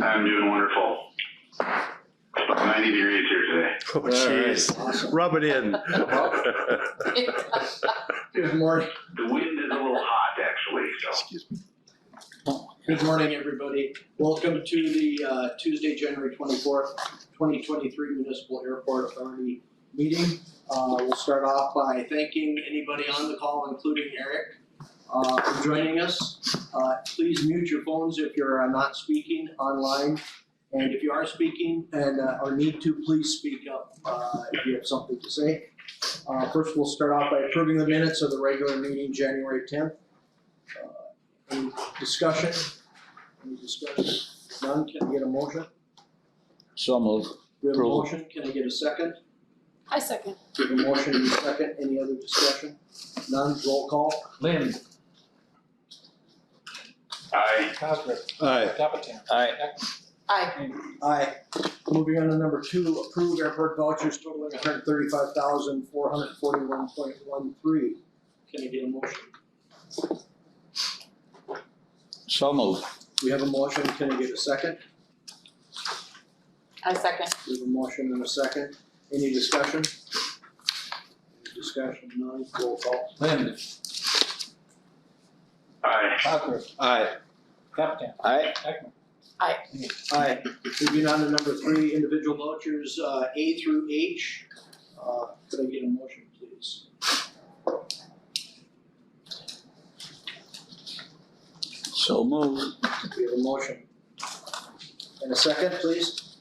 I'm doing wonderful. It's about 90 degrees here today. Oh, jeez. Awesome. Rub it in. Good morning. The wind is a little hot, actually, so. Excuse me. Good morning, everybody. Welcome to the Tuesday, January 24th, 2023 Municipal Airport Authority meeting. We'll start off by thanking anybody on the call, including Eric, for joining us. Please mute your phones if you're not speaking online. And if you are speaking and or need to, please speak up if you have something to say. First, we'll start off by approving the minutes of the regular meeting, January 10th. Any discussion? Any discussion? None, can I get a motion? So moved. We have a Approval. motion, can I get a second? I second. We have a motion and a second, any other discussion? None, roll call. Lynn. Aye. Cosgrove. Aye. Capitan. Aye. Aye. Aye. Moving on to number 2, approve airport vouchers totaling $135,441.13. Can I get a motion? So moved. We have a motion, can I get a second? I second. We have a motion and a second, any discussion? Any discussion, none, roll call. Lynn. Aye. Cosgrove. Aye. Capitan. Aye. Heckman. Aye. Moving on to number 3, individual vouchers, A through H. Could I get a motion, please? So moved. We have a motion. And a second, please?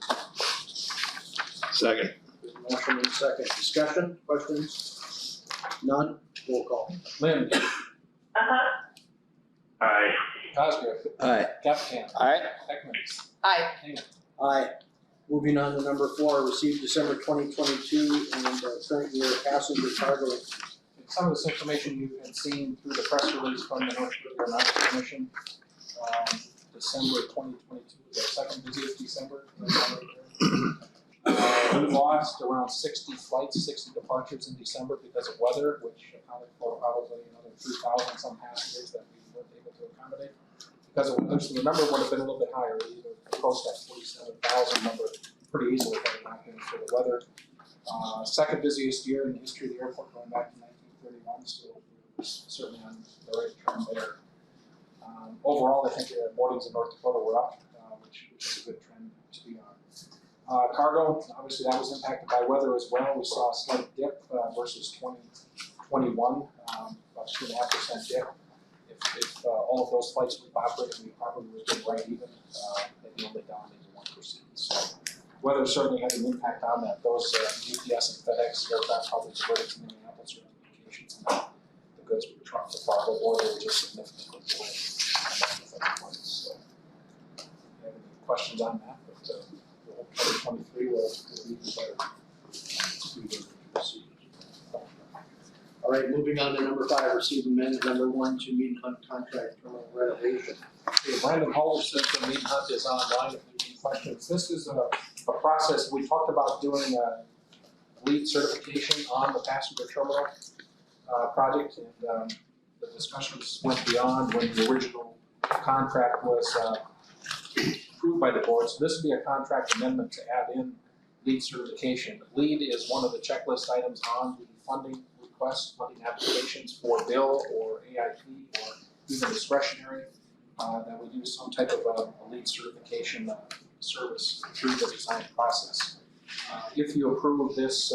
Second. We have a motion and a second. Discussion, questions? None, roll call. Lynn. Aye. Cosgrove. Aye. Capitan. Aye. Heckman. Aye. Aye. Moving on to number 4, received December 2022 and current year passenger cargo. Some of this information you've been seeing through the press release from the North Dakota Aeronautics Commission. December 2022, the second busiest December. We lost around 60 flights, 60 departures in December because of weather, which accounted for probably another 3,000 some passengers that we weren't able to accommodate because of weather. So the number would have been a little bit higher. We would have approached that 47,000 number pretty easily had it not been for the weather. Second busiest year in the history of the airport going back to 1931, so we're certainly on the right trend there. Overall, I think boardings in North Dakota were up, which is a good trend to be on. Cargo, obviously that was impacted by weather as well. We saw a slight dip versus 2021, about 2.5% dip. If all of those flights would have operated, we probably would have been right even, maybe only down maybe 1%. So weather certainly had an impact on that. Those UPS and FedEx aircraft probably diverted to Minneapolis or other locations, and the goods were trucked to Fargo, or they were just significantly delayed. So, if you have any questions on that, but we hope 2023 will be even better. All right, moving on to number 5, receive amendment number 1 to Mead Hunt contract terminal renovation. Okay, Brandon Huller said the Mead Hunt is online if there's any questions. This is a process, we talked about doing a LEED certification on the passenger terminal project, and the discussions went beyond when the original contract was approved by the board. So this would be a contract amendment to add in LEED certification. LEED is one of the checklist items on the funding request, funding applications for bill or AIP or even discretionary, that we do some type of a LEED certification service through the design process. If you approve this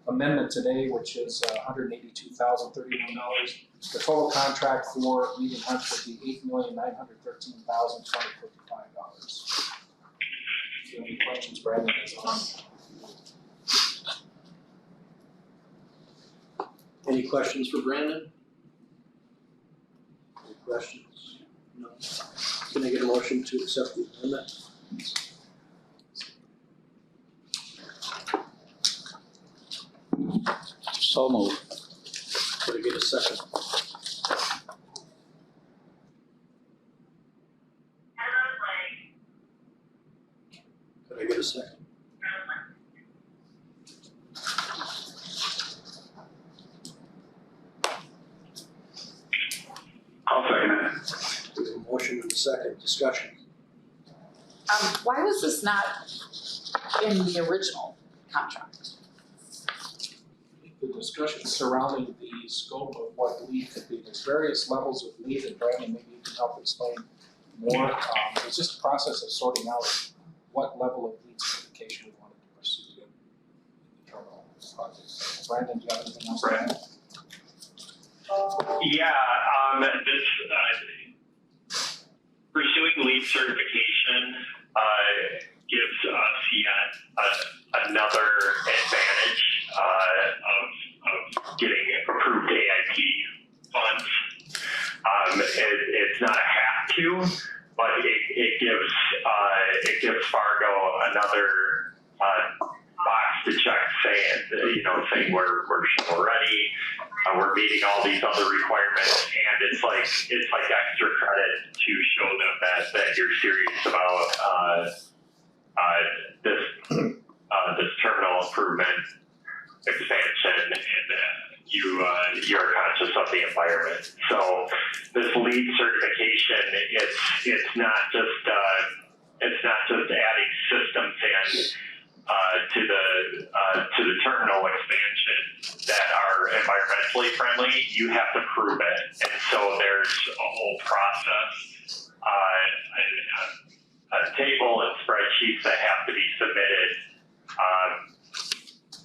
amendment today, which is $182,031, the total contract for Mead Hunt would be $8,913,255. If you have any questions, Brandon is on. Any questions for Brandon? Any questions? No. Can I get a motion to accept the amendment? So moved. Could I get a second? Could I get a second? I'll second it. We have a motion and a second. Discussion. Why was this not in the original contract? The discussion surrounding the scope of what lead could be, there's various levels of lead, and Brandon, maybe you can help explain more. It's just a process of sorting out what level of lead certification we wanted to pursue in the terminal project. So, Brandon, do you have anything else to add? Yeah, pursuing LEED certification gives us yet another advantage of getting approved AIP funds. It's not a have to, but it gives Fargo another box to check saying we're ready. We're meeting all these other requirements, and it's like extra credit to show them that you're serious about this terminal improvement expansion, and you're conscious of the environment. So this LEED certification, it's not just adding systems in to the terminal expansion that are environmentally friendly. You have to prove it, and so there's a whole process, a table and spreadsheets that have to be submitted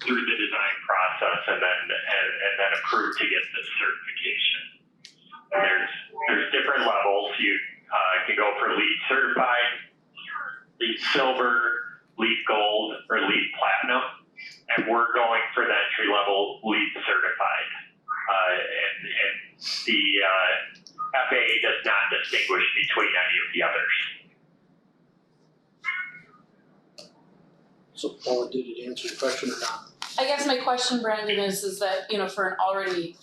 through the design process, and then approved to get this certification. And there's different levels. You can go for LEED certified, LEED silver, LEED gold, or LEED platinum, and we're going for the entry level LEED certified. And the FAA does not distinguish between any of the others. So Paula, did it answer your question or not? I guess my question, Brandon, is that, for an already,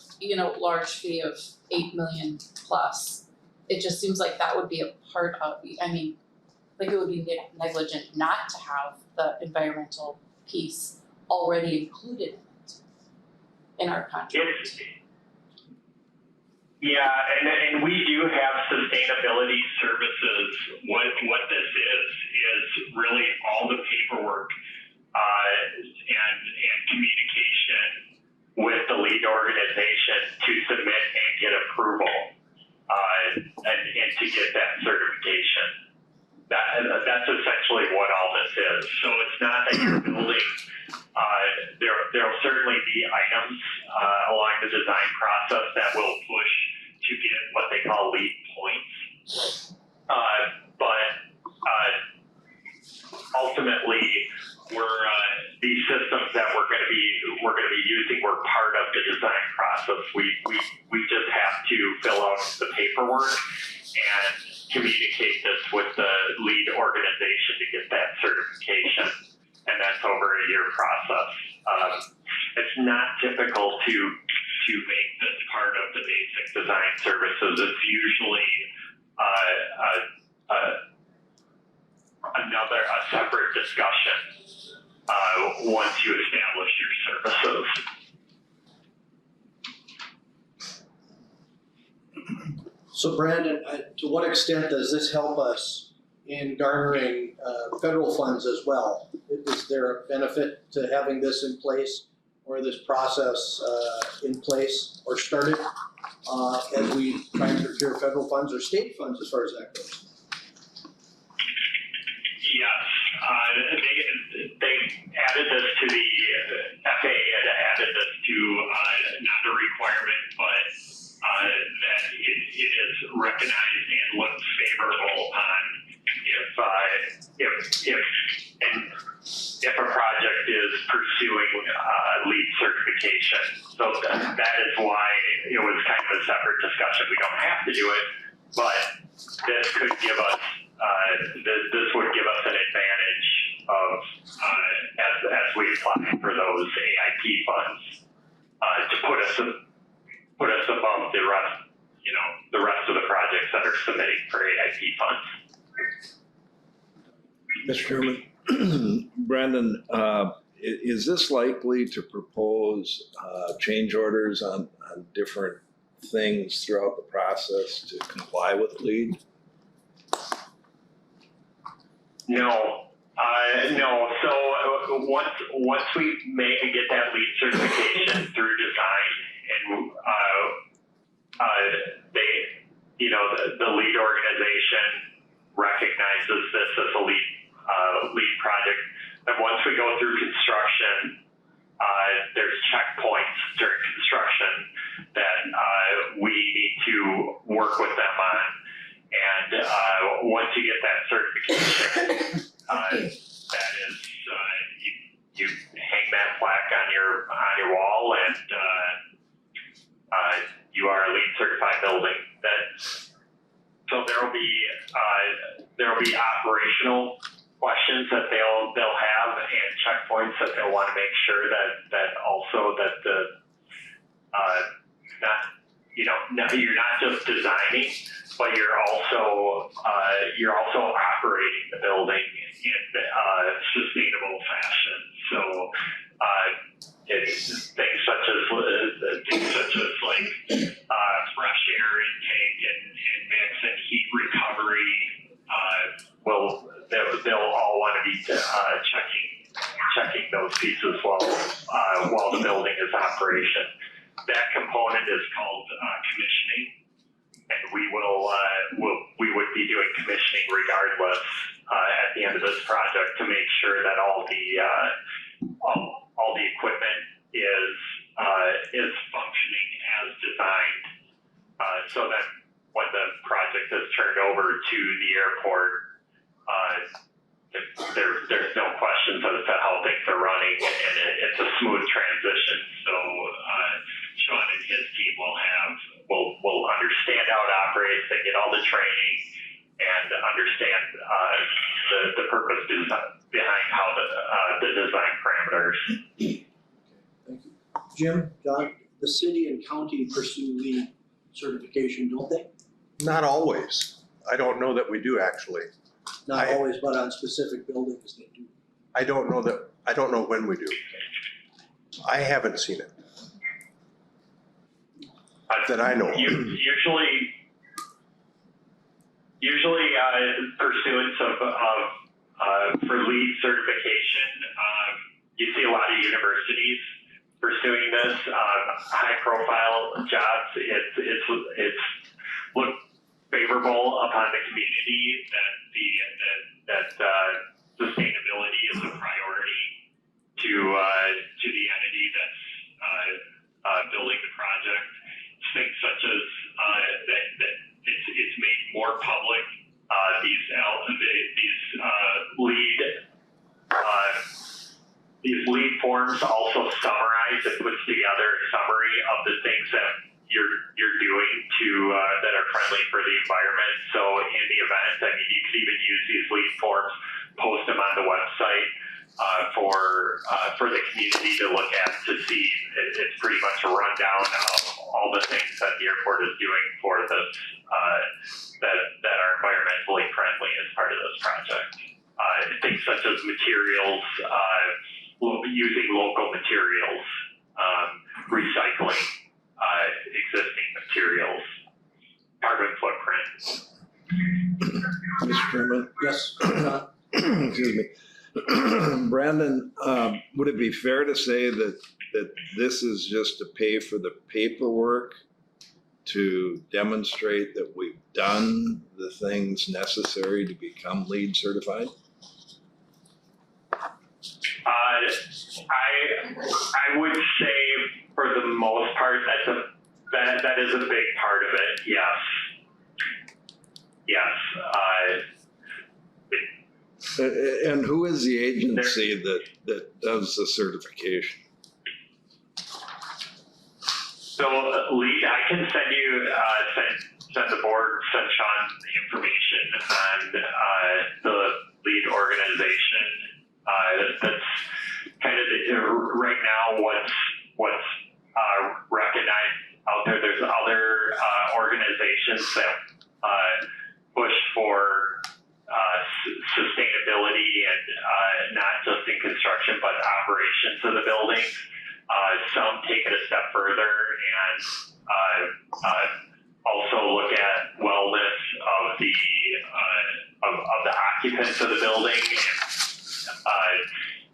large fee of 8 million plus, it just seems like that would be a part of, it would be negligent not to have the environmental piece already included in our contract. And we do have sustainability services. What this is really all the paperwork and communication with the LEED organization to submit and get approval and to get that certification. That's essentially what all this is. So it's not that you're building. There'll certainly be items along the design process that will push to get what they call LEED points. But ultimately, these systems that we're going to be using were part of the design process. We just have to fill out the paperwork and communicate this with the LEED organization to get that certification, and that's over a year process. It's not typical to make this part of the basic design services. It's usually a separate discussion once you establish your services. So Brandon, to what extent does this help us in garnering federal funds as well? Is there a benefit to having this in place, or this process in place or started as we try and procure federal funds or state funds as far as that goes? Yes, they added this to the FAA had added this to not a requirement, but that it is recognized and looks favorable on if a project is pursuing LEED certification. So that is why it was kind of a separate discussion. We don't have to do it, but this could give us this would give us an advantage of as we apply for those AIP funds to put us above the rest of the projects that are submitting for AIP funds. Mr. Chairman. Brandon, is this likely to propose change orders on different things throughout the process to comply with LEED? No. So once we get that LEED certification through design, and the LEED organization recognizes this as a LEED project. And once we go through construction, there's checkpoints during construction that we need to work with them on. And once you get that certification, that is you hang that plaque on your wall, and you are a LEED certified building. So there will be operational questions that they'll have, and checkpoints that they'll want to make sure that you're not just designing, but you're also operating the building in a sustainable fashion. So it's things such as like fresh air intake and mix and heat recovery. They'll all want to be checking those pieces while the building is operation. That component is called commissioning, and we would be doing commissioning regardless at the end of this project to make sure that all the equipment is functioning as designed, so that when the project is turned over to the airport, there's no questions as to how things are running, and it's a smooth transition. So Sean and his team will understand how it operates. They get all the training and understand the purpose behind how the design parameters. Thank you. Jim, John, the city and county pursue LEED certification, don't they? Not always. I don't know that we do actually. Not always, but on specific buildings they do. I don't know when we do. I haven't seen it. That I know. Usually, pursuance of for LEED certification, you see a lot of universities pursuing this. High-profile jobs. It's looked favorable upon the community that sustainability is a priority to the entity that's building the project. Things such as that it's made more public. These LEED forms also summarize and puts together a summary of the things that you're doing that are friendly for the environment. So in the event, you could even use these LEED forms, post them on the website for the community to look at to see. It's pretty much a rundown of all the things that the airport is doing for this that are environmentally friendly as part of this project. Things such as materials, using local materials, recycling existing materials, carbon footprint. Mr. Chairman? Yes, John? Excuse me. Brandon, would it be fair to say that this is just to pay for the paperwork to demonstrate that we've done the things necessary to become LEED certified? I would say for the most part that is a big part of it. Yes. And who is the agency that does the certification? So LEED, I can send you send the board, send Sean the information on the LEED organization. That's kind of right now what's recognized out there. There's other organizations that push for sustainability and not just in construction but operations of the building. Some take it a step further and also look at wellness of the occupants of the building.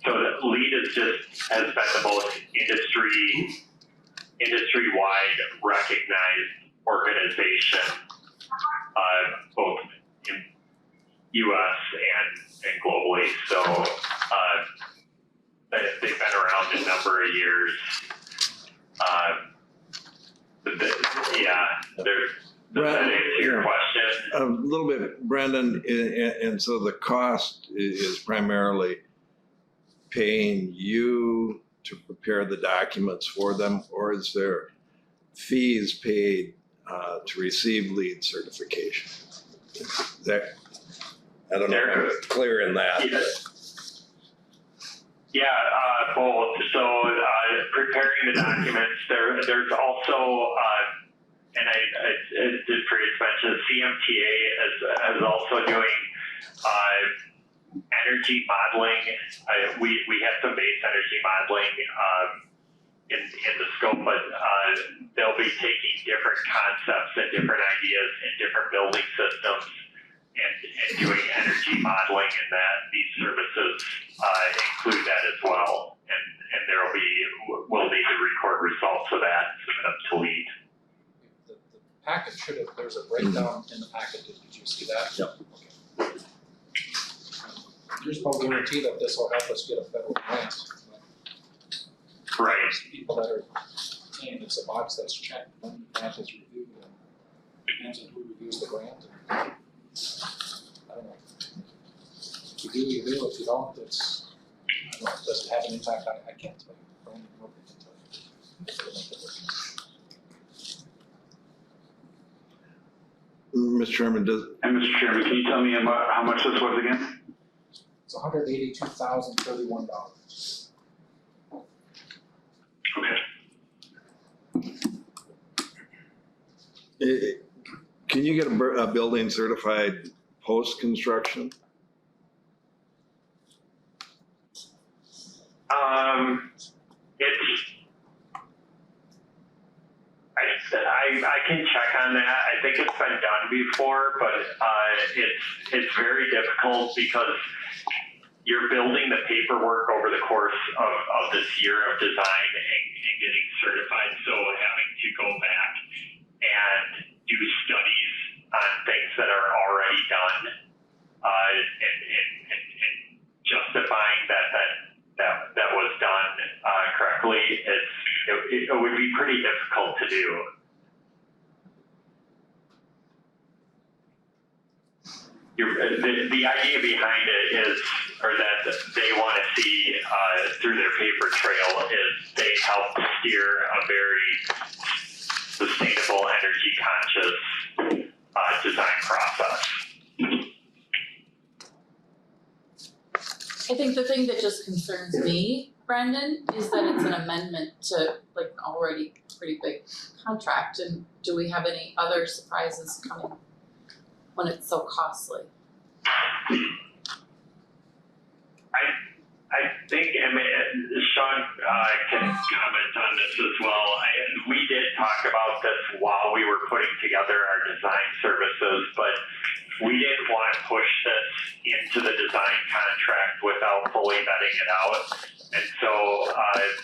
So the LEED has been the most industry-wide recognized organization, both in U.S. and globally. So they've been around a number of years. Does that answer your question? A little bit, Brendan, and so the cost is primarily paying you to prepare the documents for them, or is there fees paid to receive LEED certification? I don't know if I'm clear in that. Both. So preparing the documents, there's also, and I did previous mention, CMTA is also doing energy modeling. We have some base energy modeling in the scope, but they'll be taking different concepts and different ideas in different building systems and doing energy modeling, and that these services include that as well. And we'll need to record results of that and submit them to LEED. The packet should have, there's a breakdown in the packet, did you see that? Yep. Okay. There's no guarantee that this will help us get a federal grant. Right. There's people that are saying it's a box that's checked when the grant is reviewed, and depends on who reviews the grant. I don't know. If you do, you do. If you don't, it's, I don't know, does it have an impact? I can't tell you. Brandon, nobody can tell you. It'll make a difference. Mr. Chairman, And Mr. Chairman, can you tell me how much this was again? It's $182,031. Okay. can you get a building certified post-construction? I can check on that. I think it's been done before, but it's very difficult because you're building the paperwork over the course of this year of design and getting certified. So having to go back and do studies on things that are already done and justifying that was done correctly, it would be pretty difficult to do. The idea behind it is, or that they want to see through their paper trail, is they help steer a very sustainable, energy conscious design process. I think the thing that just concerns me, Brendan, is that it's an amendment to like an already pretty big contract, and do we have any other surprises coming when it's so costly? I think, Sean can comment on this as well. We did talk about this while we were putting together our design services, but we didn't want to push this into the design contract without fully vetting it out. And so I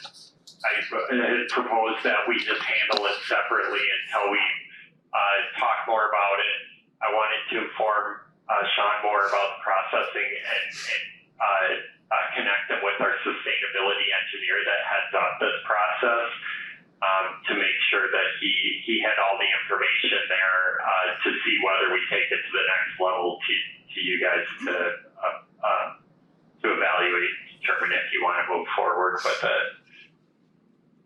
proposed that we just handle it separately until we talk more about it. I wanted to inform Sean more about the processing and connect him with our sustainability engineer that heads up this process to make sure that he had all the information there to see whether we take it to the next level to you guys to evaluate, determine if you want to move forward with it.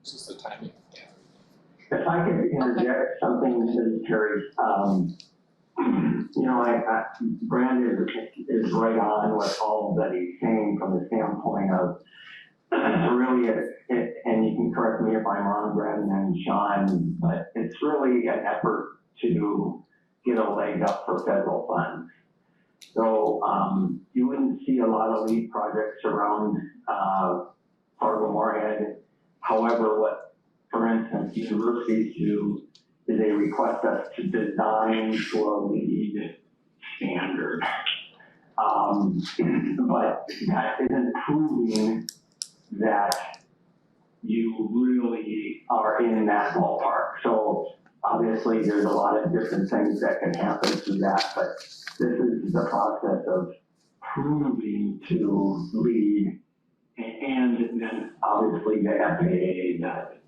This is the timing. Yeah. If I could interject something, Mrs. Terry, Brandon is right on with all that he's saying from the standpoint of really, and you can correct me if I'm wrong, Brandon and Sean, but it's really an effort to get a leg up for federal funds. So you wouldn't see a lot of LEED projects around Fargo-Moorhead. However, what, for instance, universities do is they request us to design to a LEED standard. But that isn't proving that you really are in that ballpark. So obviously, there's a lot of different things that can happen through that, but this is the process of proving to lead, and then obviously the FAA that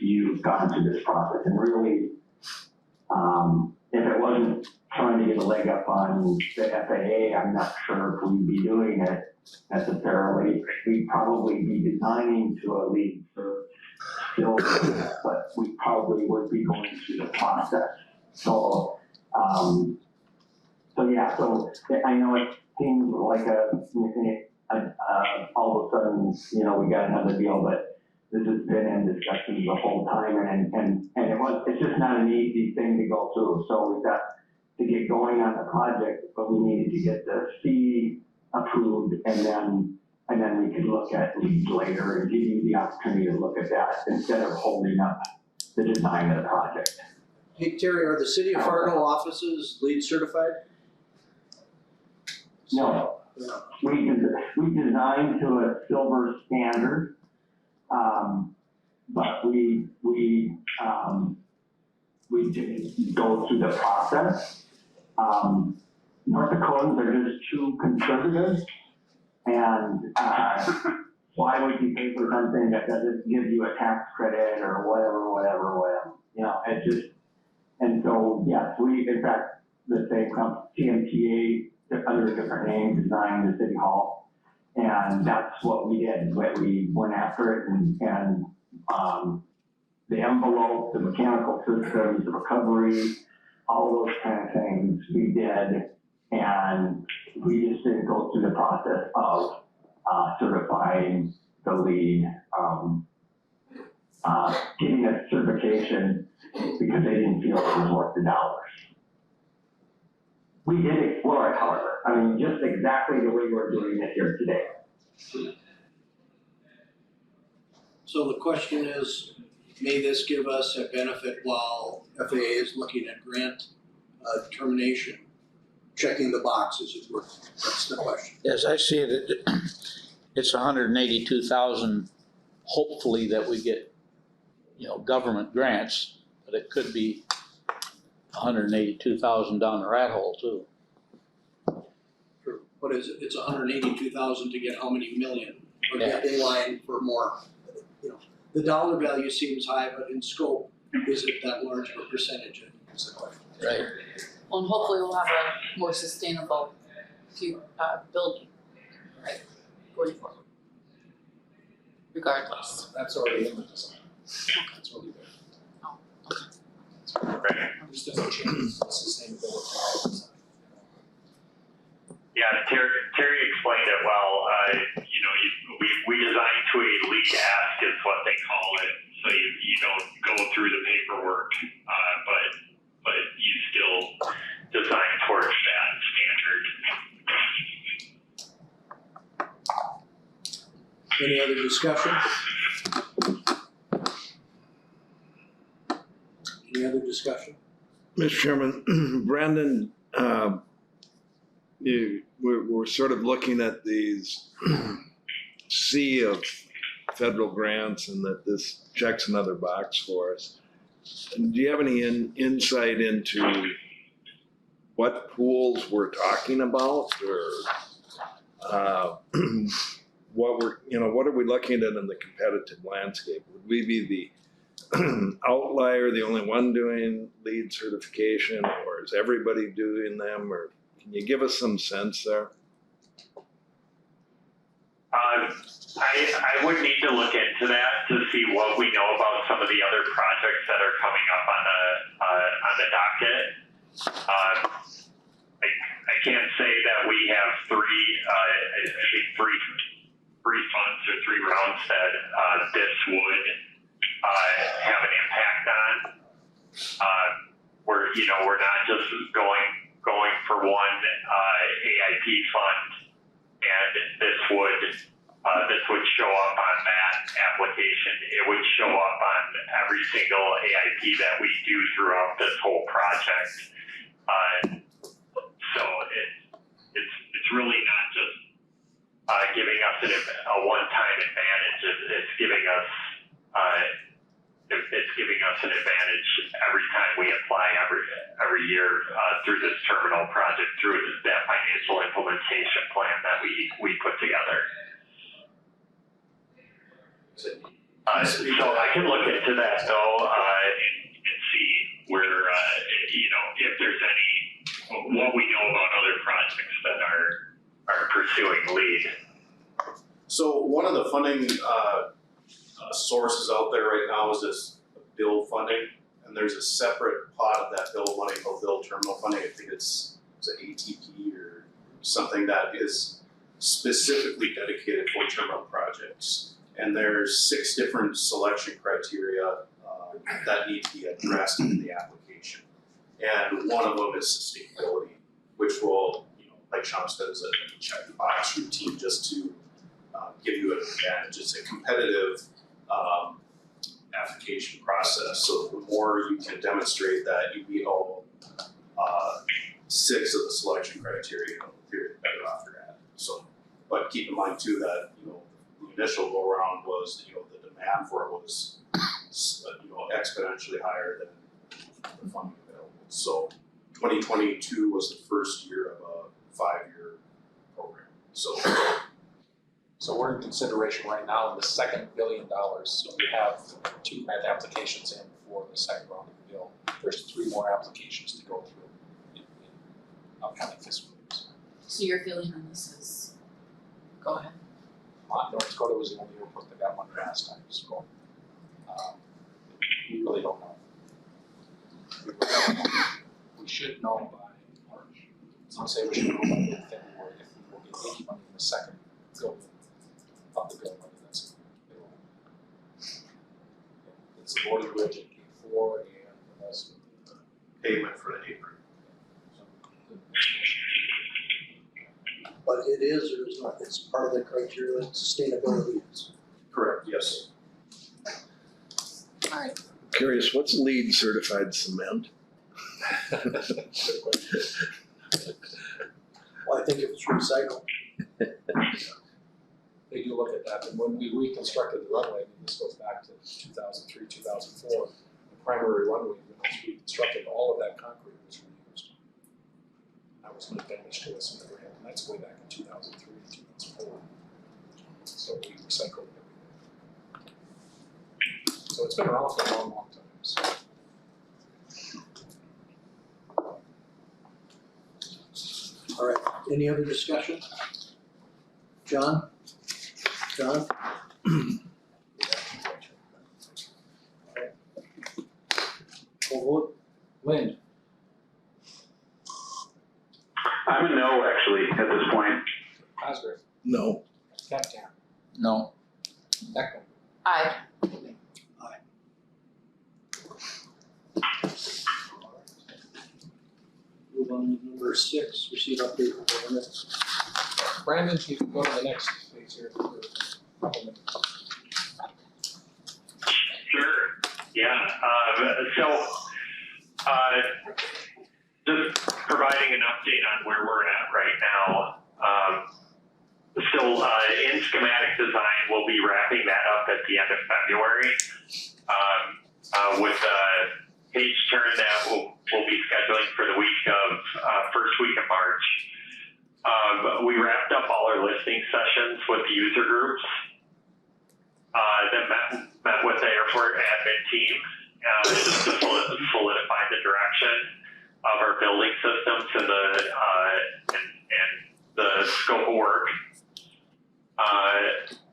you've gone through this process. And really, if it wasn't trying to get a leg up on the FAA, I'm not sure if we'd be doing it necessarily. We'd probably be designing to a lead for silver, but we probably would be going through the process. So, so I know it seems like all of a sudden, we got another deal, but this has been in discussions the whole time, and it's just not an easy thing to go through. So we've got to get going on the project, but we needed to get the fee approved, and then we could look at leads later and give you the opportunity to look at that instead of holding up the design of the project. Hey Terry, are the City of Fargo offices LEED certified? No, we designed to a silver standard, but we didn't go through the process. North Dakotans are just too conservative, and why would you pay for something that doesn't give you a tax credit or whatever? It's just, and so, yes, in fact, the same company, TMTA, under a different name, designed the City Hall, and that's what we did. We went after it, and the envelope, the mechanical systems, the recovery, all those kind of things we did, and we just didn't go through the process of certifying the lead, getting a certification because they didn't feel it was worth the dollars. We did explore it, however. I mean, just exactly the way we're doing it here today. So the question is, may this give us a benefit while FAA is looking at grant determination, checking the boxes, if we're, that's the question. As I see it, it's 182,000, hopefully that we get, government grants, but it could be 182,000 down the rat hole too. Sure. What is it? It's 182,000 to get how many million? Or Yeah. get in line for more. The dollar value seems high, but in scope, is it that large of a percentage? I think is the question. Right. Well, and hopefully we'll have a more sustainable building, right, going forward. Regardless. That's already in the design. That's already there. Oh, okay. Right. It just doesn't change the sustainability. Yeah, Terry explained it well. We designed to a lead ask is what they call it. So you don't go through the paperwork, but you still design towards that standard. Any other discussion? Any other discussion? Mr. Chairman, Brandon, we're sort of looking at these sea of federal grants and that this checks another box for us. Do you have any insight into what pools we're talking about, or what are we looking at in the competitive landscape? Would we be the outlier, the only one doing LEED certification, or is everybody doing them, or can you give us some sense there? I would need to look into that to see what we know about some of the other projects that are coming up on the docket. I can't say that we have three funds or three rounds that this would have an impact on. We're not just going for one AIP fund, and this would show up on that application. It would show up on every single AIP that we do throughout this whole project. So it's really not just giving us a one-time advantage. It's giving us an advantage every time we apply every year through this terminal project, through that financial implementation plan that we put together. So I can look into that though and see where if there's what we know about other projects that are pursuing LEED. So one of the funding sources out there right now is this bill funding, and there's a separate pot of that bill money called bill terminal funding. I think it's an ATP or something that is specifically dedicated for terminal projects. And there's 6 different selection criteria that need to be addressed in the application. And one of them is sustainability, which will, like Sean said, is a checkbox routine just to give you an advantage. It's a competitive application process. So the more you can demonstrate that you meet all 6 of the selection criteria, you're better off you're at. So, but keep in mind too that the initial go around was the demand for it was exponentially higher than the funding available. So 2022 was the first year of a 5-year program. So we're in consideration right now in the second $1 billion. So we have 2 grant applications in for the second round of the bill. There's 3 more applications to go through in upcoming fiscal years. So your feeling on this is, go ahead. North Dakota was the only airport that got one last time, so we really don't know. We should know by March. Some say we should know by mid-February if we will get any money in the second bill of the bill money that's available. It's the border bridge at Gate 4 and also the Payment for the apron. But it is or is not, it's part of the criteria that sustainability is. Correct, yes. Alright, Curious, what's LEED certified cement? good question. Well, I think if it's recycled. They do look at that, and when we reconstructed the runway, this goes back to 2003, 2004, the primary runway, when it was reconstructed, all of that concrete was reused. That was an advantage to us in the grant, and that's way back in 2003, 2004. So we recycled everything. So it's been around for a long, long time, so. All right, any other discussion? John? John? Full vote? Lynn, I'm a no, actually, at this point. Cosgrave, No. Captan, No, Beckman, aye. Move on to number 6, receive update from the minutes. Brandon, you can go to the next page here for a couple minutes. Sure. Yeah. Just providing an update on where we're at right now. In schematic design, we'll be wrapping that up at the end of February with a page turn that we'll be scheduling for the first week of March. We wrapped up all our listening sessions with the user groups that met with the airport admin team just to solidify the direction of our building systems and the scope of work.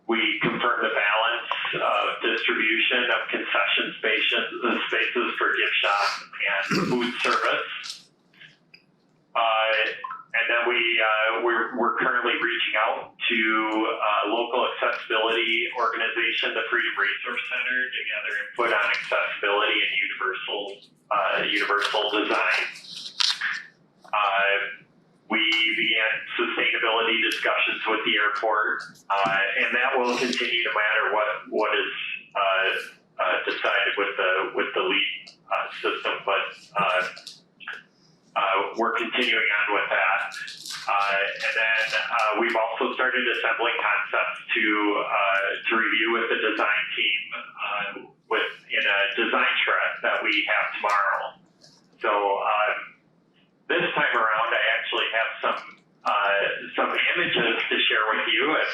We confirmed the balance of distribution of concession spaces for gift shop and food service. And then we're currently reaching out to local accessibility organization, the Freedom Resource Center, to gather input on accessibility and universal design. We began sustainability discussions with the airport, and that will continue no matter what is decided with the LEED system. But we're continuing on with that. And then we've also started assembling concepts to review with the design team in a design shred that we have tomorrow. So this time around, I actually have some images to share with you if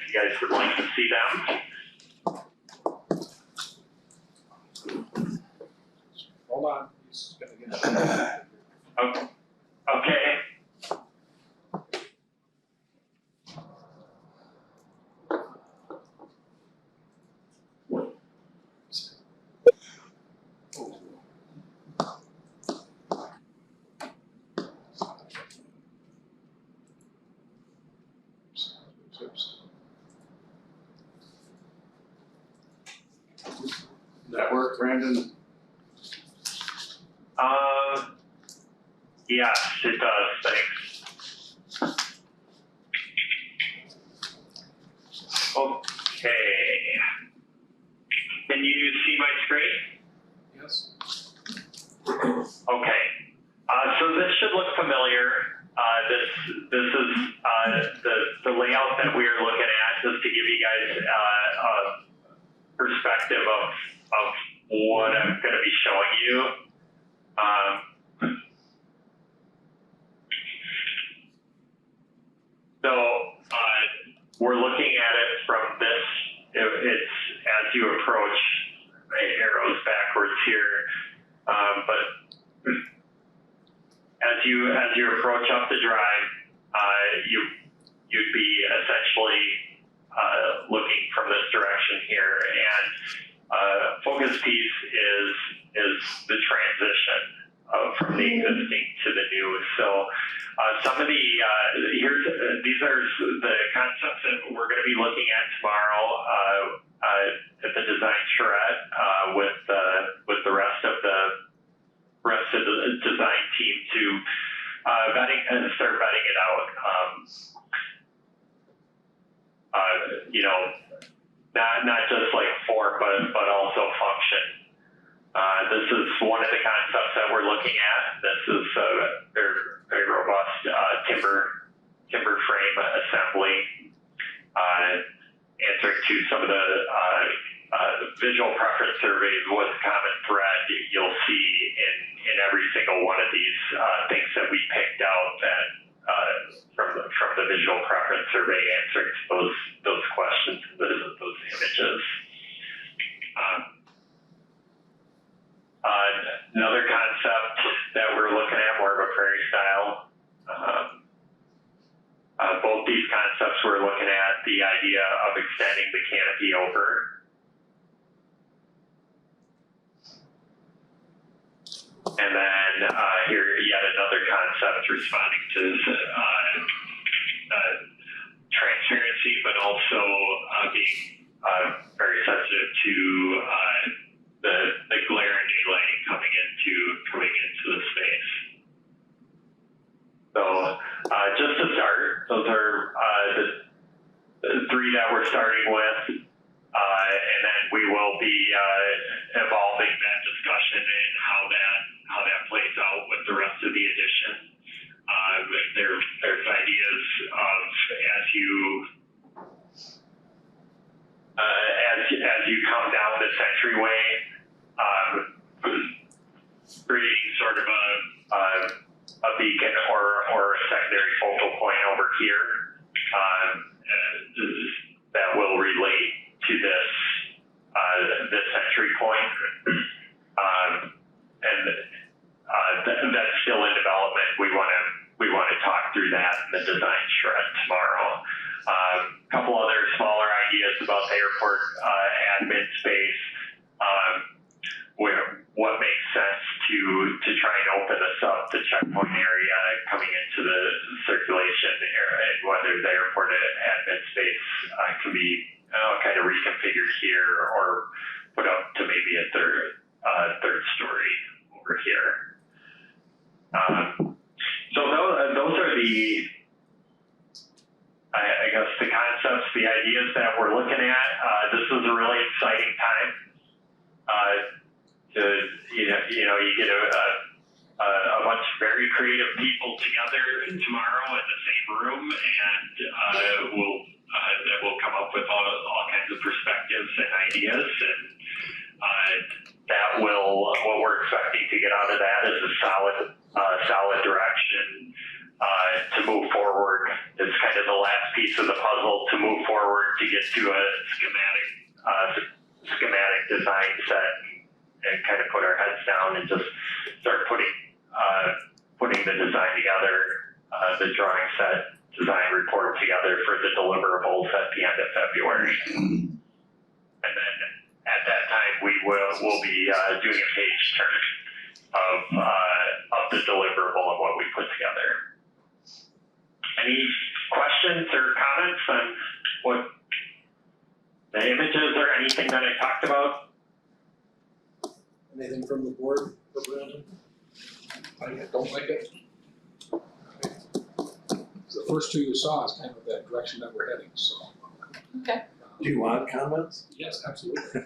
you guys would like to see them. Hold on, he's gonna get Okay. Okay. That work, Brandon? Yes, it does. Thanks. Okay. Can you see my screen? yes. Okay. So this should look familiar. This is the layout that we are looking at, just to give you guys a perspective of what I'm going to be showing you. So we're looking at it from this. It's as you approach, my arrows backwards here, but as you approach up the drive, you'd be essentially looking from this direction here, and focus piece is the transition from the existing to the new. So some of the these are the concepts that we're going to be looking at tomorrow at the design charrette with the rest of the design team to start vetting it out. Not just like form, but also function. This is one of the concepts that we're looking at. This is a very robust timber frame assembly, answering to some of the visual preference surveys. What's a common thread you'll see in every single one of these things that we picked out that from the visual preference survey, answering those questions and those images. Another concept that we're looking at, more of a prairie style. Both these concepts we're looking at the idea of extending the canopy over. And then here yet another concept responding to transparency, but also being very sensitive to the glare and daylight coming into the space. So just to start, those are the three that we're starting with, and then we will be evolving that discussion and how that plays out with the rest of the addition. There's ideas of as you come down this entryway, creating sort of a beacon or a secondary focal point over here that will relate to this entry point, and that's still in development. We want to talk through that in the design shred tomorrow. A couple other smaller ideas about the airport admin space. What makes sense to try and open this up, the checkpoint area coming into the circulation area, and whether the airport admin space can be kind of reconfigured here or put up to maybe a third story over here. So those are I guess the concepts, the ideas that we're looking at. This is a really exciting time. You get a bunch of very creative people together tomorrow in the same room, and we'll come up with all kinds of perspectives and ideas, and what we're expecting to get out of that is a solid direction to move forward. It's kind of the last piece of the puzzle to move forward to get to a schematic design set and kind of put our heads down and just start putting the design together, the drawing set, design report together for the deliverables at the end of February. And then at that time, we'll be doing a page turn of the deliverable of what we put together. Any questions or comments on what the images or anything that I talked about? Anything from the board for Brandon? I don't like it. The first two you saw is kind of that direction that we're heading, so. Okay. Do you want comments? Yes, absolutely.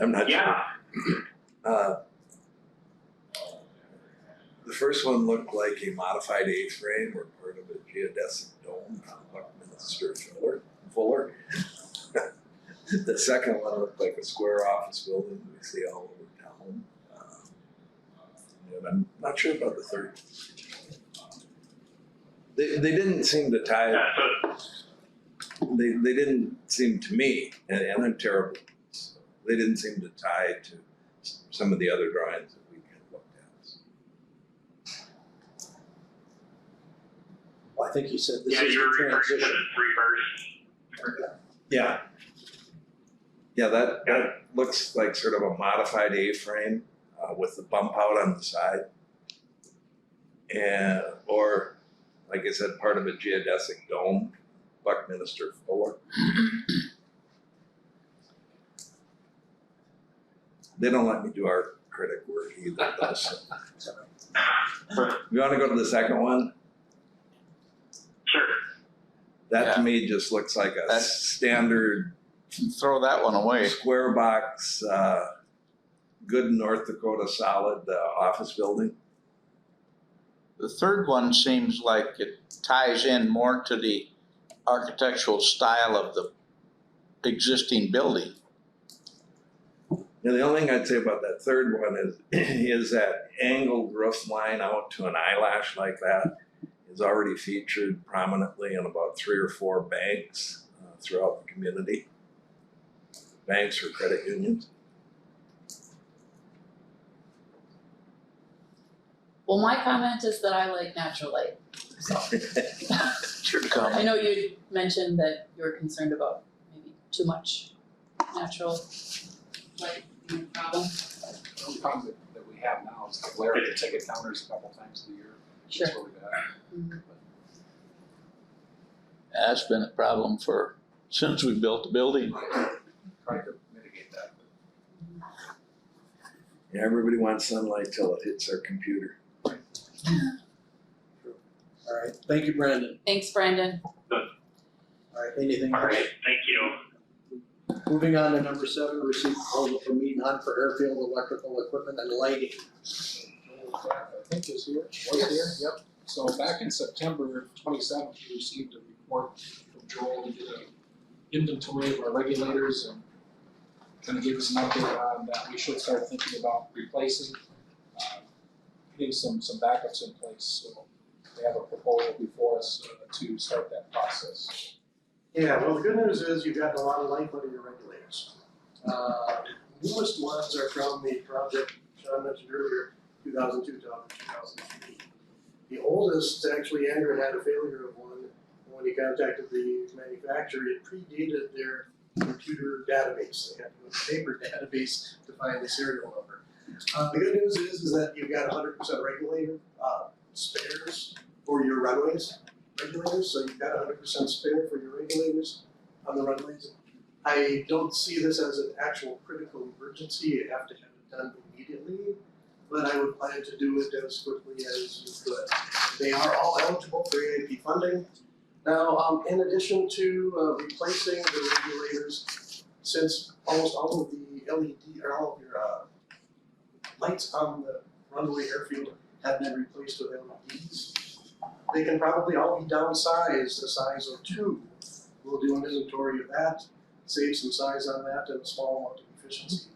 I'm not sure. Yeah. The first one looked like a modified A-frame or part of a geodesic dome on Buckminster Fuller. The second one looked like a square office building we see all over town. And I'm not sure about the third. They didn't seem to tie. They didn't seem to me, and I'm terrible. They didn't seem to tie to some of the other drawings that we had looked at. Well, I think you said this Yeah, is you're the referring to the transition. three verse. Yeah. Yeah, that looks like sort of a modified A-frame with the bump out on the side. And, or, like I said, part of a geodesic dome, Buckminster Fuller. They don't let me do art critic work either, though, so. You wanna go to the second one? Sure. That to me just looks like a That's- standard Throw that one away. square box, good North Dakota solid office building. The third one seems like it ties in more to the architectural style of the existing building. Now, the only thing I'd say about that third one is that angled roof line out to an eyelash like that is already featured prominently in about 3 or 4 banks throughout the community. Banks or credit unions. Well, my comment is that I like natural light, so. Sure I come. know you mentioned that you were concerned about maybe too much natural light being a problem. The only problem that we have now is the glare at the ticket counters a couple times a year. Sure. That's really bad. That's been a problem since we built the building. Trying to mitigate that. Yeah, everybody wants sunlight till it hits their computer. All right, thank you, Brandon. Thanks, Brandon. All right, anything All else? right, thank you. Moving on to number 7, receive proposal from Mead Hunt for airfield electrical equipment and lighting. I think is here, was here, yep. So back in September 27th, we received a report from Joel. He did an inventory of our regulators and kind of gave us an update on that we should start thinking about replacing, getting some backups in place. So we have a proposal before us to start that process. Yeah, well, the good news is you've gotten a lot of life out of your regulators. Newest ones are from the project Sean mentioned earlier, 2002 to 2003. The oldest, actually, Andrew had a failure of one. When he contacted the manufacturer, it predated their computer database. They had to go to a paper database to find the serial number. The good news is that you've got 100% regulator spares for your runways regulators, so you've got 100% spare for your regulators on the runways. I don't see this as an actual critical emergency. You have to have it done immediately, but I would plan to do it as quickly as you could. They are all eligible for EAP funding. Now, in addition to replacing the regulators, since almost all of the LED or all of your lights on the runway airfield had been replaced with LEDs. They can probably all be downsized the size of 2. We'll do an inventory of that, save some size on that and a small amount of efficiency.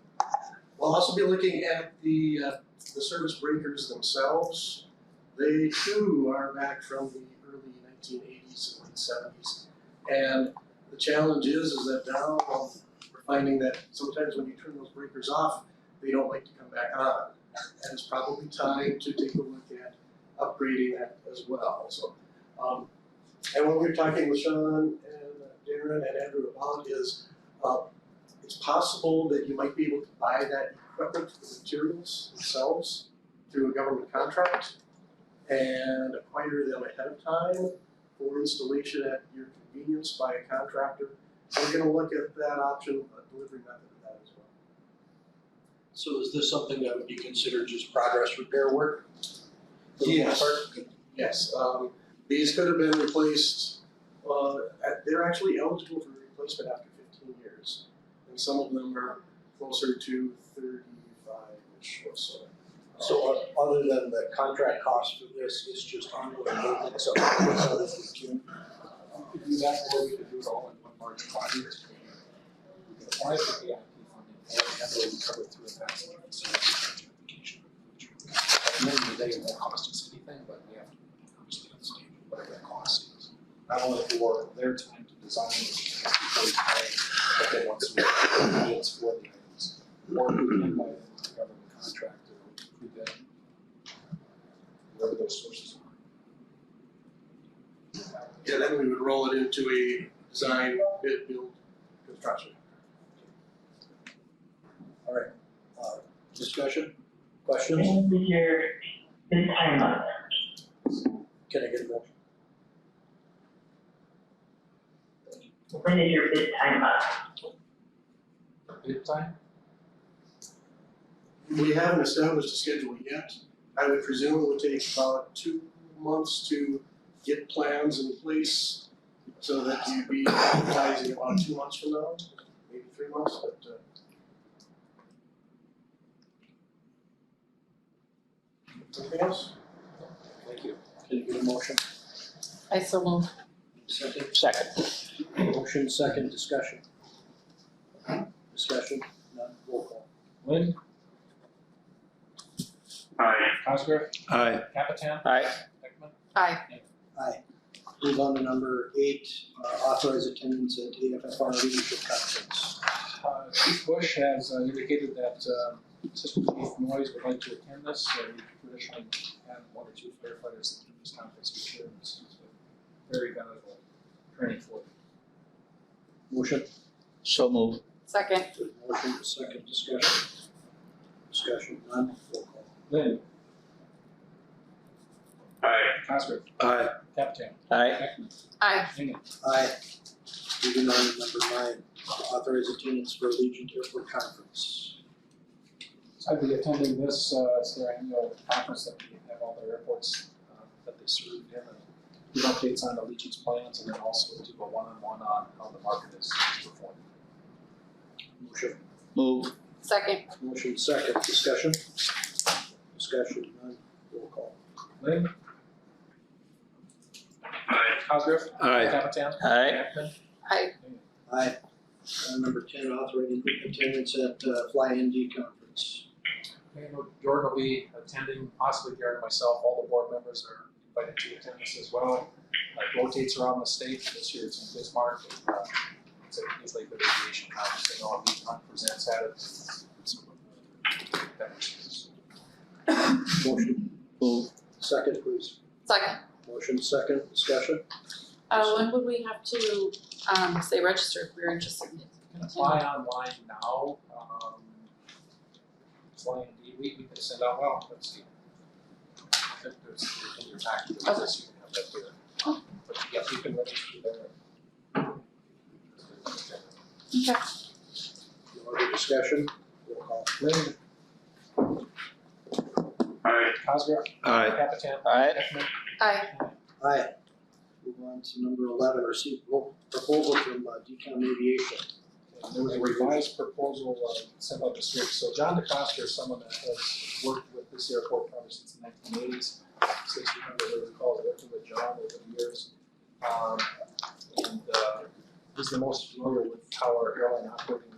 We'll also be looking at the service breakers themselves. They too are back from the early 1980s and late 70s. And the challenge is that now we're finding that sometimes when you turn those breakers off, they don't like to come back on. And it's probably time to take a look at upgrading that as well. So, and what we were talking with Sean and Darren and Andrew about is, it's possible that you might be able to buy that equipment, the materials themselves, through a government contract and acquire them ahead of time for installation at your convenience by a contractor. So we're gonna look at that option, a delivery method of that as well. So is this something that would be considered just progress repair work? For the most part? Yes, these could have been replaced, they're actually eligible for replacement after 15 years. And some of them are closer to 35-ish or so. So other than the contract cost for this, it's just ongoing maintenance of the tune? We could do that, or we could do it all in one large project. We could apply for the IP funding, and we cover it through a tax and service application. At the end of the day, it won't cost us anything, but we have to obviously understand whatever that cost is. Not only for their time to design it, before we pay, but then once we get bids for the items. Or we can buy it from a government contractor, we then, wherever those sources are. Yeah, then we would roll it into a design, bid, build, construction. All right, discussion, questions? When is your bid time up? Can I get a motion? When is your bid time up? Bid time? We haven't established a schedule yet. I would presume it would take about 2 months to get plans in place so that you'd be advertising about 2 months from now, maybe 3 months, but anything else? Thank you. Can you get a motion? I so move. Second? Second. Motion, second, discussion. Discussion, none, roll call. Lynn, Aye. Cosgrove, Aye. Capitan, Aye. Beckman. Aye. Aye. Move on to number 8, authorize attendance at AFFR Leadership Conference. Chief Bush has indicated that Assistant Chief Noyes would like to attend this. We traditionally have 1 or 2 firefighters that do this conference each year, and it's a very valuable training for them. Motion? So move. Second. Motion, second, discussion. Discussion, none, roll call. Lynn, Aye. Cosgrove, Aye. Capitan, Aye. Beckman, Aye. Hingham. Aye. Moving on to number 9, authorize attendance for Allegiant Airport Conference. So I'll be attending this, it's their annual conference that we have all their airports that they serve in, and give updates on Allegiant's plans, and then also do a one-on-one on how the market is performing. Motion. Move. Second, discussion? Discussion, none, roll call. Lynn, Aye. Cosgrove, Aye. Capitan, Aye. Beckman, Aye. Aye. Number 10, authorizing attendance at Fly ND Conference. Okay, Jordan will be attending, possibly Darren and myself, all the board members are invited to attend this as well. It rotates around the state, this year it's in Bismarck, it's a Lake Aviation Conference, they know Hunt presents at it. Some of the vendors. Motion. Move. Second, please. Second. Motion, second, discussion? When would we have to, say register if we were interested in You can apply online now, fly indeed, we can send out, well, let's see. I think there's in your packet, there's this, you can have that there. But yeah, you can register there. Okay. No other discussion? Roll call. Lynn, Aye. Cosgrove, Aye. Capitan, Aye. Beckman, Aye. Aye. Move on to number 11, receive proposal from Decom Aviation. and there was a revised proposal sent out this week. So John DeCosta is someone that has worked with this airport probably since the 1980s. Stacy probably recalls working with John over the years. He's the most familiar with how our airline operating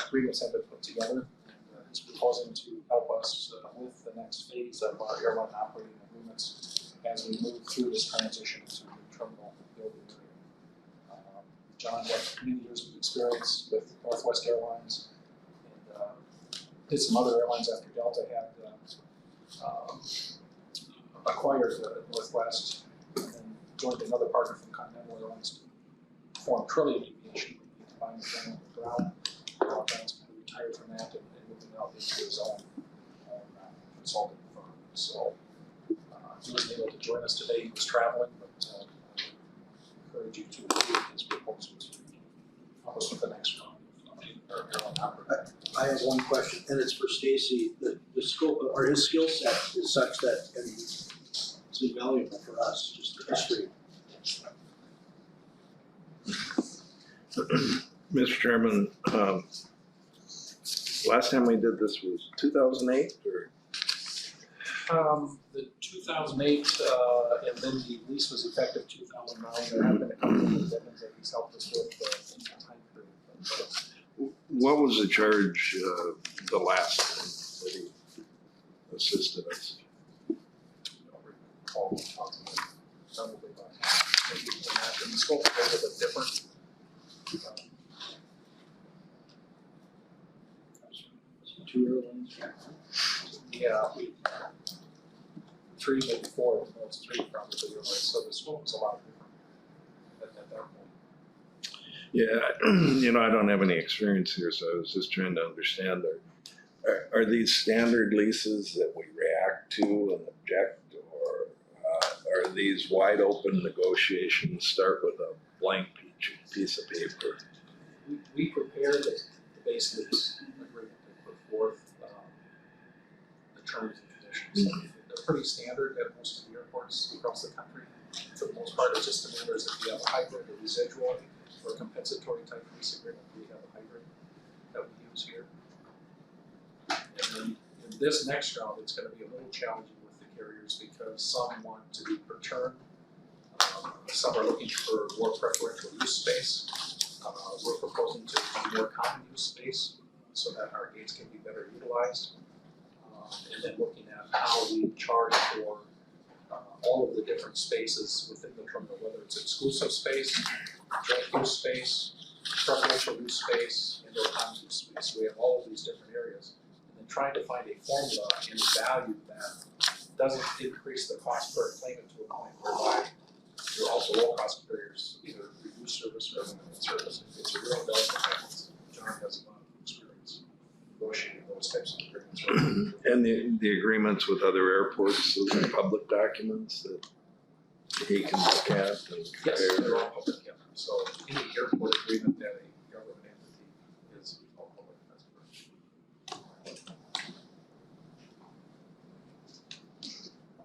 agreements have been put together. And he's proposing to help us with the next phase of our airline operating agreements as we move through this transition to the terminal building area. John has many years of experience with Northwest Airlines and did some other airlines after Delta had acquired Northwest, and then joined another partner from Continental Airlines to form Trillium Aviation, combined with them on the ground. John's kind of retired from that and moving out into his own consulting firm. So he wasn't able to join us today. He was traveling, but I encourage you to review his proposal to help us with the next round of airline operating. I have one question, and it's for Stacy. The scope or his skill set is such that it's invaluable for us, just the history. Mr. Chairman, last time we did this was 2008 or? The 2008, and then the lease was effective 2009. There have been a couple of amendments that he's helped us with in that time period. But, What was the charge the last time that he assisted us? I don't recall probably about maybe that. And the scope is a little bit different. Two airlines. Yeah, three, maybe four. No, it's three probably. You're right. So the scope is a lot different at that point. Yeah, I don't have any experience here, so I was just trying to understand. Are these standard leases that we react to and object, or are these wide open negotiations? Start with a blank piece of paper. We prepared the base lease agreement to put forth the terms and conditions. They're pretty standard at most of the airports across the country. For the most part, it's just the matters if you have a hybrid, a residual, or a compensatory type lease agreement, we have a hybrid that we use here. And then in this next round, it's going to be a little challenging with the carriers because some want to be per turn. Some are looking for more preferential use space. We're proposing to do more common use space so that our gates can be better utilized. And then looking at how we charge for all of the different spaces within the terminal, whether it's exclusive space, joint use space, preferential use space, and or common use space. So we have all of these different areas. And then trying to find a formula and value that doesn't increase the cost per claimant to a point whereby you're also low-cost carriers either reduce service or eliminate service. It's a real delicate balance. John has a lot of experience negotiating those types of agreements. And the agreements with other airports, those are public documents that he can look at and compare. Yes, they're all public, yeah. So any airport agreement that a government entity is all public, that's correct.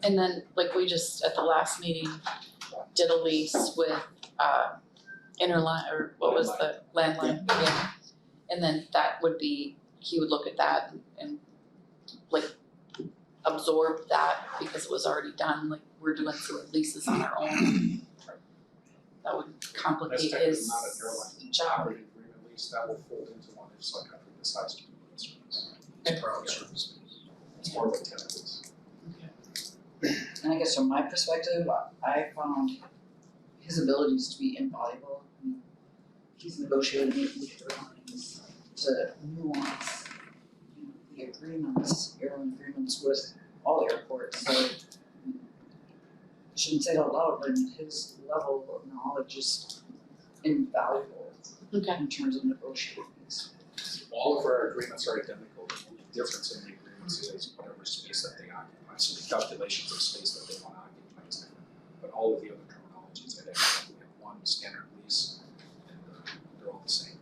And then, like, we just, at the last meeting, did a lease with, Interline, or what was the landline, yeah. And then that would be, he would look at that and like absorb that because it was already done, like we're doing some leases on our own. That would complicate That's his technically not an airline job. operating agreement lease, that will fold into one if some country decides to do it. Okay. It's more of a tenant lease. And I guess from my perspective, I found his abilities to be invaluable. I mean, he's negotiated with airlines to nuance, the agreements, airline agreements with all airports. So I shouldn't say it out loud, but his level of knowledge is invaluable Okay. in terms of negotiating these. All of our agreements are identical, the only difference in the agreements is whatever space that they occupy, so the calculations of space that they want to occupy is different. But all of the other terminology is identical, we have one standard lease, and they're all the same.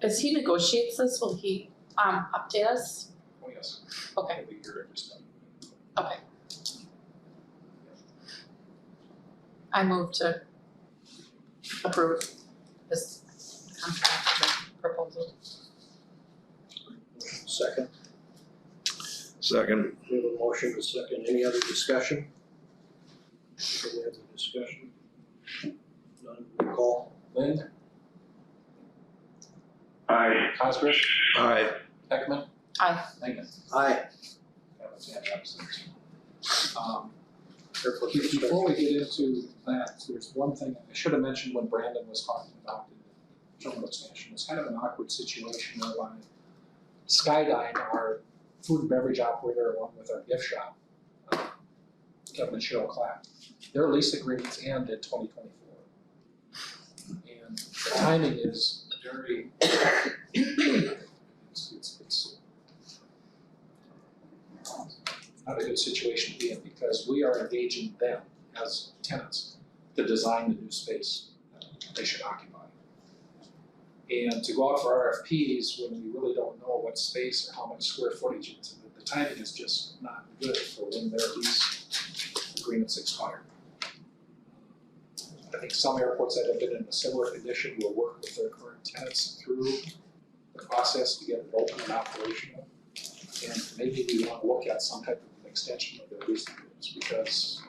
As he negotiates this, will he update us? Oh, yes. Okay. Every year, every step. Okay. I move to approve this contract proposal. Second. Second. We have a motion to second. Any other discussion? Any other discussion? None, recall. Lind, Aye. Cosgrove, Aye. Heckman. Aye. Lincoln. Aye. Before we get into that, there's one thing I should have mentioned when Brandon was talking about the terminal expansion. It's kind of an awkward situation whereby Skydyne, our food and beverage operator, along with our gift shop, Kevin and Cheryl Clapp, their lease agreements end in 2024. And the timing is very, it's not a good situation to be in because we are engaging them as tenants to design the new space they should occupy. And to go out for RFPs when we really don't know what space or how much square footage, the timing is just not good for when their lease agreements expire. I think some airports that have been in a similar condition will work with their current tenants through the process to get it open and operational. And maybe we want to look at some type of an extension of their lease agreements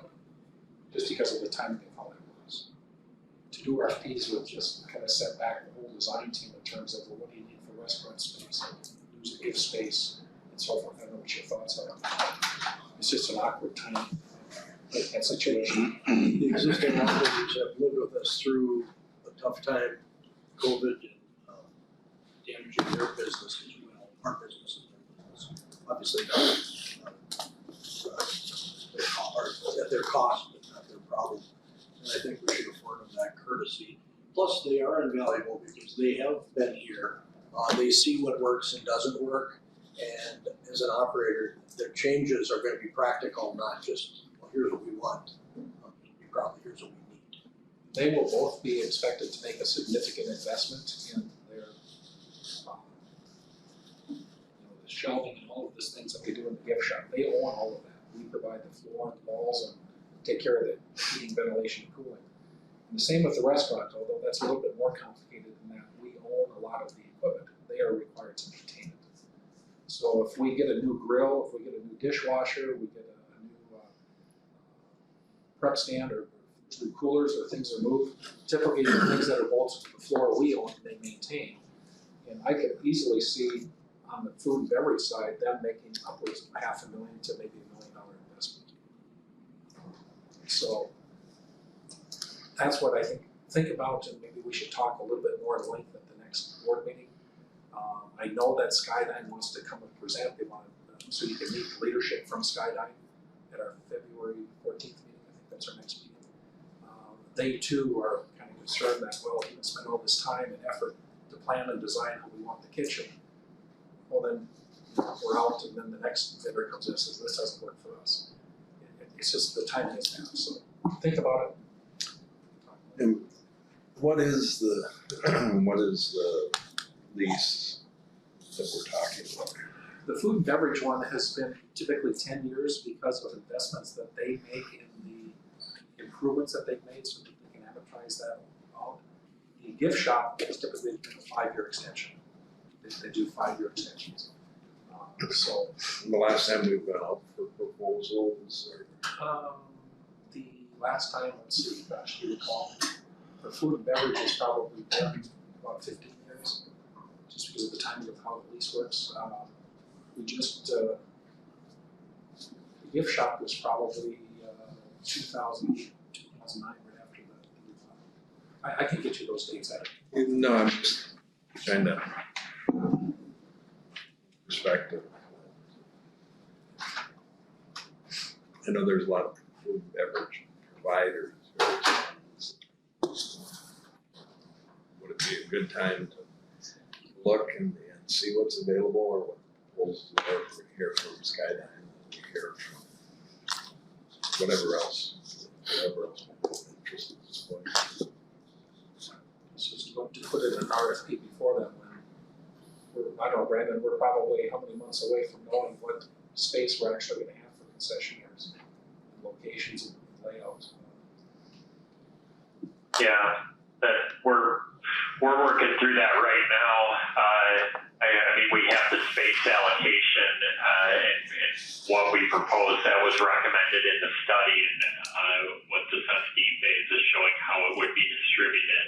because of the timing of how that works. To do RFPs would just kind of set back the whole design team in terms of, well, what do you need for restaurant space, use the gift space, and so forth. I don't know what your thoughts are. It's just an awkward time, that situation. The existing operators have lived with us through a tough time, COVID, and damaging their business as well, our business and their business. Obviously, at their cost, but not their problem. And I think we should afford them that courtesy. Plus, they are invaluable because they have been here. They see what works and doesn't work. And as an operator, their changes are going to be practical, not just, well, here's what we want. Probably here's what we need. They will both be expected to make a significant investment in their, the shelving and all of these things that they do in the gift shop. They own all of that. We provide the floor and walls and take care of the heating, ventilation, and cooling. And the same with the restaurant, although that's a little bit more complicated than that. We own a lot of the equipment. They are required to maintain it. So if we get a new grill, if we get a new dishwasher, we get a new prep stand or new coolers or things are moved, typically the things that are bolted to the floor we own, they maintain. And I could easily see on the food and beverage side, them making upwards of $500,000 to maybe $1 million investment. So that's what I think about, and maybe we should talk a little bit more at length at the next board meeting. I know that Skydyne wants to come and present. They want so you can meet leadership from Skydyne at our February 14th meeting. I think that's our next meeting. They too are kind of concerned that, well, we spend all this time and effort to plan and design how we want the kitchen. Well, then we're out, and then the next vendor comes in and says, this doesn't work for us. It's just the timing is now. So think about it. And what is the lease that we're talking about? The food and beverage one has been typically 10 years because of investments that they make in the improvements that they've made so that they can amortize that out. The gift shop is typically a 5-year extension. They do 5-year extensions. So The last time we went out for proposals or? the last time, let's see, gosh, you recall, the food and beverage has probably been about 15 years, just because of the timing of how the lease works. We just, the gift shop was probably 2008, 2009, right after the I can get you those dates out. No, I'm just trying to perspective. I know there's a lot of food and beverage providers. Would it be a good time to look and see what's available or what proposals are? We hear from Skydyne, we hear from whatever else might be interested at this point. It's just going to put in an RFP before then when I don't know, Brandon, we're probably how many months away from knowing what space we're actually gonna have for concessionaires, and locations and layouts. Yeah, that we're working through that right now. I mean, we have the space allocation, and what we proposed that was recommended in the study and what this SD phase is showing how it would be distributed.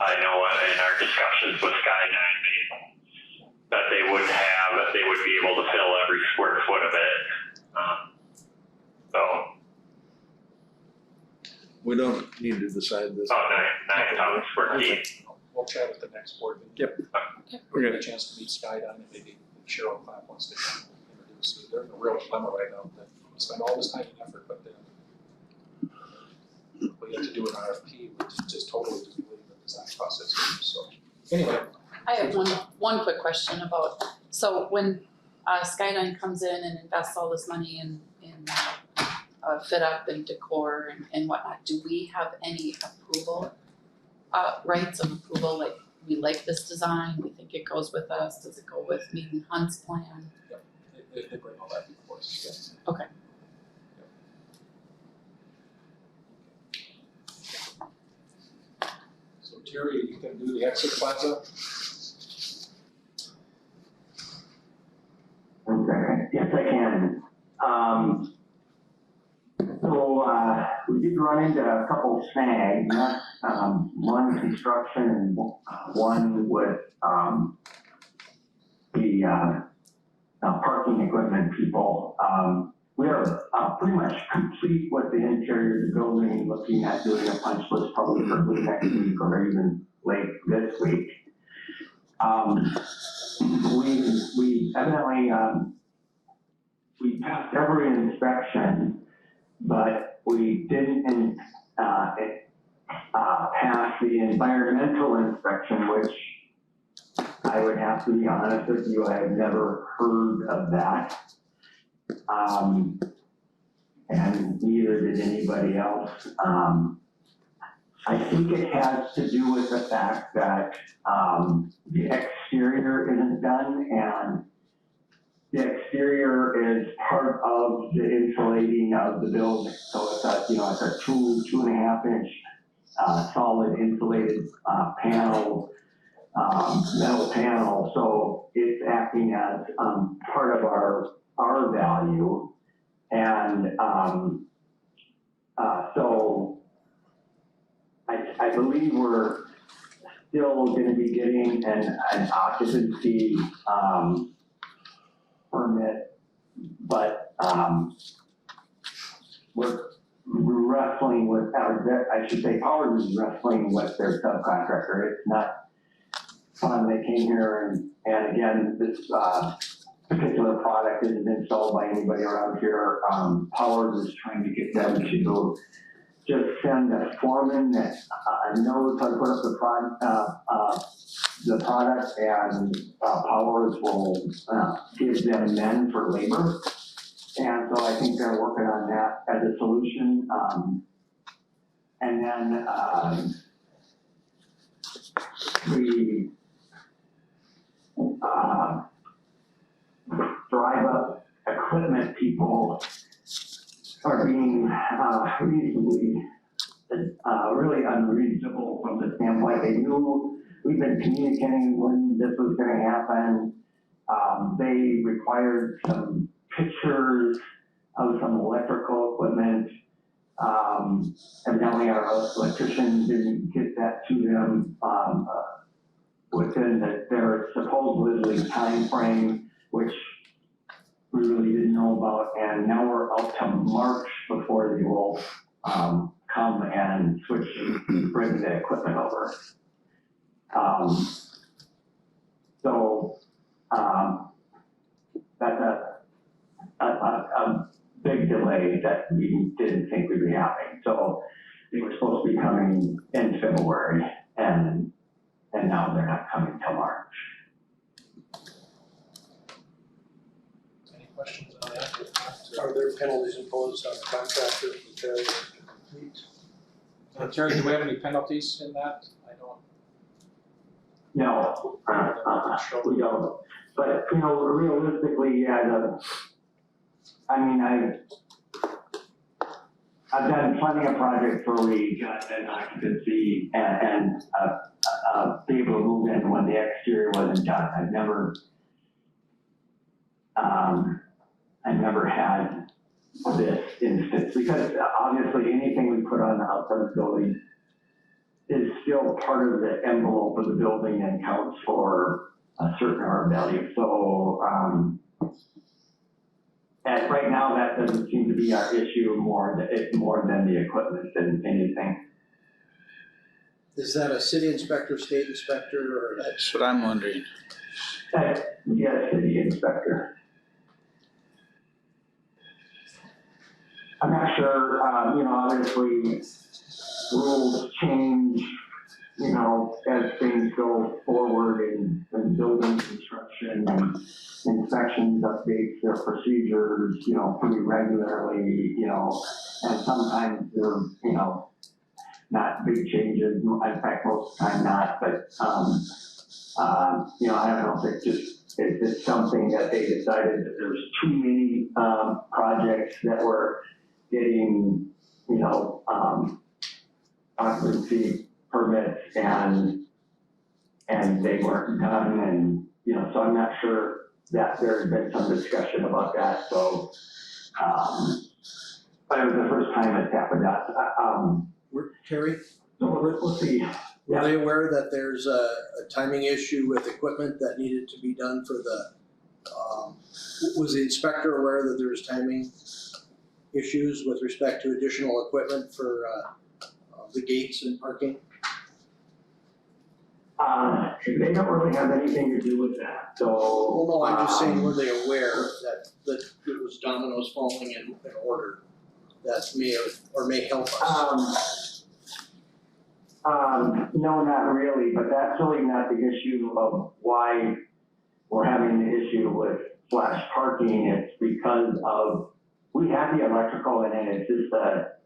I know in our discussions with Skydyne, that they would be able to fill every square foot of it. So, We don't need to decide this. about 9,000 square feet. We'll chat at the next board meeting. Yep. We're gonna get a chance to meet Skydyne and maybe Cheryl Clapp wants to come introduce you. They're in a real dilemma right now, that we spend all this time and effort, but then we have to do an RFP, which just totally doesn't believe the design process, so. Anyway, I have one quick question about, so when Skydyne comes in and invests all this money in fit up and decor and whatnot, do we have any approval, rights of approval, like we like this design, we think it goes with us, does it go with Meeting Hunt's plan? they bring all that before us, yeah. Okay. So Terry, you can do the exit plaza? Okay, yes, I can. We did run into a couple snags, not, one construction and one with, the, parking equipment people. We are pretty much complete with the interior of the building, looking at doing a punch list probably for next week or even late this week. We evidently, we passed every inspection, but we didn't pass the environmental inspection, which I would have to be honest with you, I have never heard of that. And neither did anybody else. I think it has to do with the fact that the exterior isn't done, and the exterior is part of the insulating of the building. So it's a, it's a 2.5 inch solid insulated panel, metal panel. So it's acting as part of our value. And so I believe we're still going to be getting an occupancy permit, but we're wrestling with, I should say, Powers is wrestling with their subcontractor. It's not fun. They came here and again, this particular product isn't installed by anybody around here. Powers is trying to get them to just send a foreman that knows how to put up the product, and Powers will give them men for labor. And so I think they're working on that as a solution. And then we drive up equipment people are being reasonably, really unreasonable from the standpoint they knew. We've been communicating when this was going to happen. They required some pictures of some electrical equipment. Evidently our electrician didn't get that to them within their supposedly time frame, which we really didn't know about, and now we're up to March before they will come and bring the equipment over. That's a big delay that we didn't think would be happening. So they were supposed to be coming in February, and now they're not coming till March. Any questions on that? Are there penalties imposed on the contractor for failure to complete? Terry, do we have any penalties in that? I don't. No, we don't. But, realistically, yeah, I've done plenty of projects where we got an occupancy and be able to move in when the exterior wasn't done. I've never I've never had this instance, because obviously anything we put on the outside of the building is still part of the envelope of the building and counts for a certain R value. So, and right now that doesn't seem to be our issue it's more than the equipment than anything. Is that a city inspector, state inspector, or? That's what I'm wondering. Yes, city inspector. I'm not sure, obviously rules change, as things go forward in building construction and inspections updates their procedures, pretty regularly, and sometimes they're, not big changes, in fact, most of the time not, but, I don't know if it's something that they decided that there's too many, projects that were getting, occupancy permits and they weren't done and, so I'm not sure that there's been some discussion about that, so, but it was the first time it's happened, Terry, so we'll see. were they aware that there's a timing issue with equipment that needed to be done for the, was the inspector aware that there was timing issues with respect to additional equipment for, the gates and parking? They don't really have anything to do with that, so. Well, no, I'm just saying, were they aware that it was dominoes falling in order? That may or may help us. No, not really, but that's really not the issue of why we're having the issue with flash parking. It's because of, we have the electrical in it, it's just that,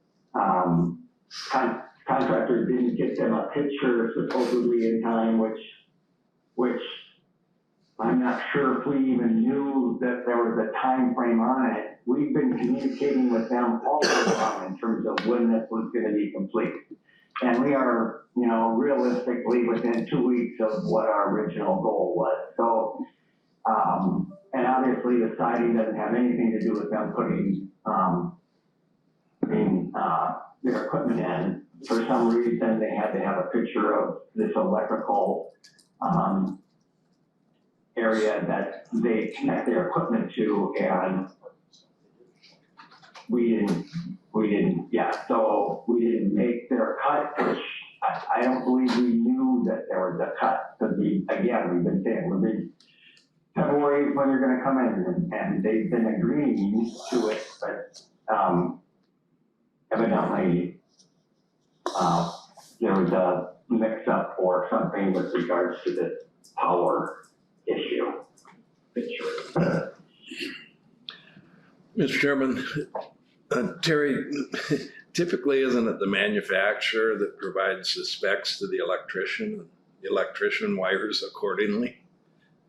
contractor didn't get them a picture supposedly in time, which I'm not sure if we even knew that there was a time frame on it. We've been communicating with them all along in terms of when this was gonna be complete. And we are, realistically within 2 weeks of what our original goal was. So, and obviously the siding doesn't have anything to do with them putting, their equipment in. For some reason, they had to have a picture of this electrical, area that they connect their equipment to, and we didn't make their cut, which I don't believe we knew that there was a cut, because we've been saying, February is when you're gonna come in, and they've been agreeing to it, but, evidently, there was a mix-up or something with regards to this power issue. Mr. Chairman, Terry, typically isn't it the manufacturer that provides the specs to the electrician? The electrician wires accordingly?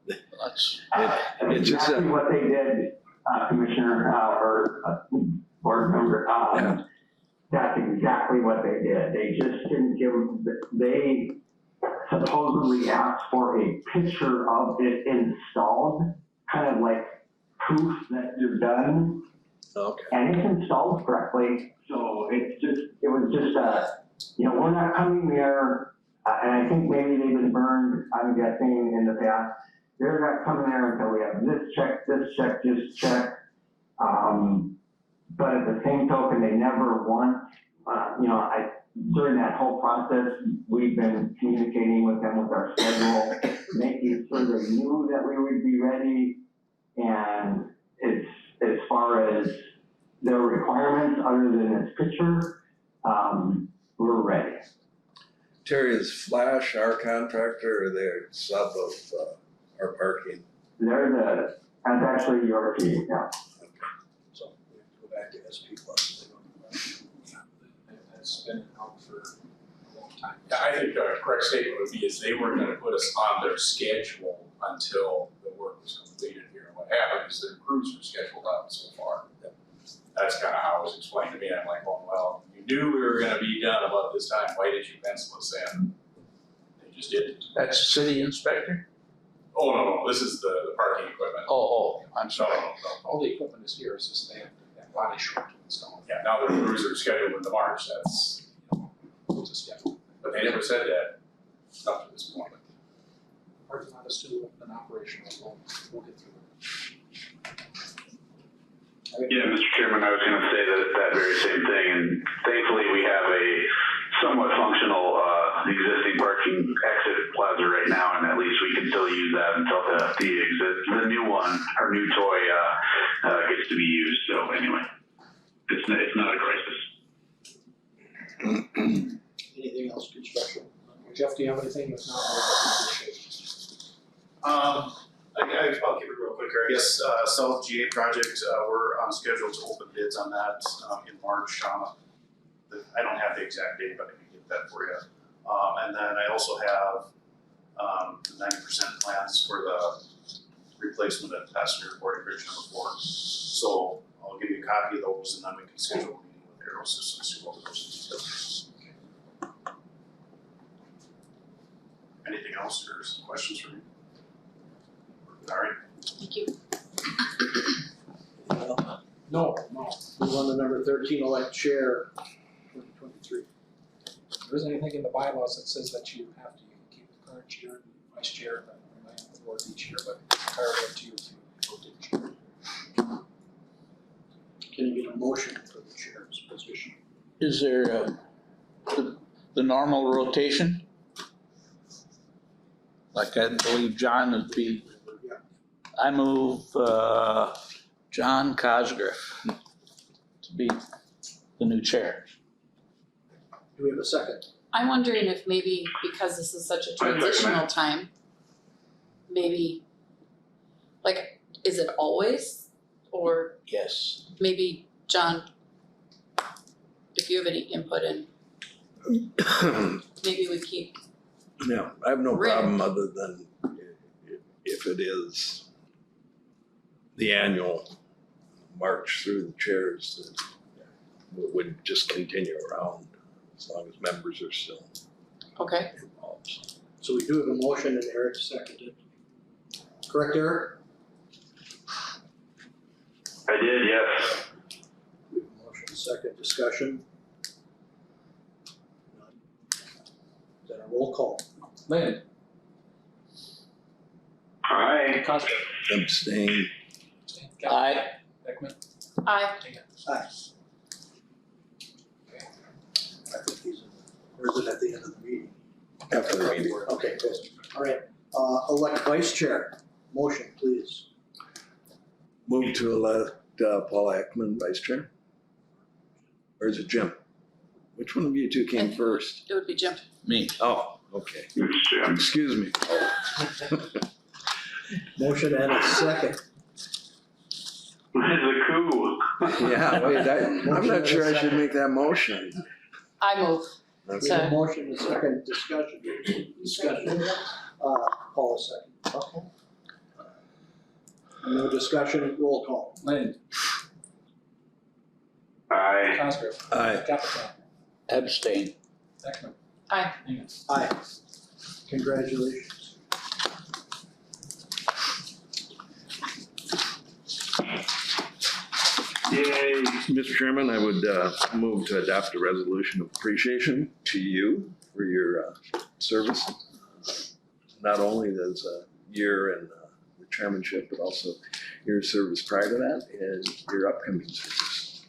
That's, It's just exactly what they did, Commissioner, or board member, that's exactly what they did. They just didn't they supposedly asked for a picture of it installed, kind of like proof that you're done. Okay. And it's installed correctly, so it was just we're not coming there, and I think maybe they've been burned, I'm guessing, in the past. They're not coming there until we have this check, this check. But at the same token, they never once, during that whole process, we've been communicating with them with our schedule, making sure they knew that we would be ready. And it's, as far as their requirements, other than this picture, we're ready. Terry, is Flash our contractor, or they're sub of our parking? That's actually your team, yeah. So we have to go back to SP Plus. That's been out for a long time. Yeah, I think the correct statement would be is they weren't gonna put us on their schedule until the work was completed here. And what happened is their crews were scheduled out so far. That's kind of how it was explained to me. I'm like, well, you knew we were gonna be done about this time. Why did you pencil us in? They just didn't. that's city inspector? Oh, no, this is the parking equipment. I'm No, sorry. no. All the equipment is here, it's just they have that body short to install. Yeah, now the crews are scheduled into March, that's, Just, yeah, but they never said that up to this point. parking lot is still open and operational, we'll get through it. Yeah, Mr. Chairman, I was gonna say that very same thing, and thankfully we have a somewhat functional, existing parking exit plaza right now, and at least we can still use that until the new one, our new toy, gets to be used, so anyway. It's not a crisis. Anything else construction? Jeff, do you have anything? If not, we'll appreciate I'll keep it real quick here. I guess, South GA project, we're on schedule to open bids on that, in March. I don't have the exact date, but I can get that for you. And then I also have, 90% plans for the replacement of passenger boarding bridge number 4. So I'll give you a copy of those and then we can schedule a meeting with Aero Systems to go over those details. Anything else or some questions for me? All right. Thank you. Well, No. move on to number 13, elect chair 2023. There isn't anything in the bylaws that says that you have to, you can keep the current chair and vice chair, but we might have to board each year, but it's entirely up to you if you rotate chair. Can you get a motion for the chair's position? Is there the normal rotation? Like I believe John would be, I move John Cosgriff to be the new chair. Do we have a second? I'm wondering if maybe because this is such a transitional time, maybe, like, is it always? Or Yes. maybe, John, if you have any input in, maybe we keep, Yeah, I have no Rick. problem other than if it is the annual march through the chairs, that would just continue around as long as members are still okay, involved. So we do have a motion and Eric seconded. Correct, Eric? I did, yes. We have a motion, second, discussion. None. Then a roll call. Lynn, Aye. Costa, Abstain. Aye. Beckman, aye. Aye. I think these are, or is it at the end of the meeting? After the meeting. Okay, good. All right, elect vice chair. Motion, please. Move to elect Paula Ekman vice chair? Or is it Jim? Which one of you two came first? It would be Jim. Me. Oh, okay. It's Jim. Excuse me. Motion and a second. It's a coup. Yeah, wait, I'm not sure I should make that motion. I move. We have a motion and a second, discussion. Paul second. okay. No discussion, roll call. Lynn, Aye. Cosgrove, Aye. Capital, Abstain. Beckman. Aye. Hingham. Aye. Congratulations. Yay. Mr. Chairman, I would move to adopt a resolution of appreciation to you for your service. Not only as a year in the chairmanship, but also your service prior to that and your upcoming service.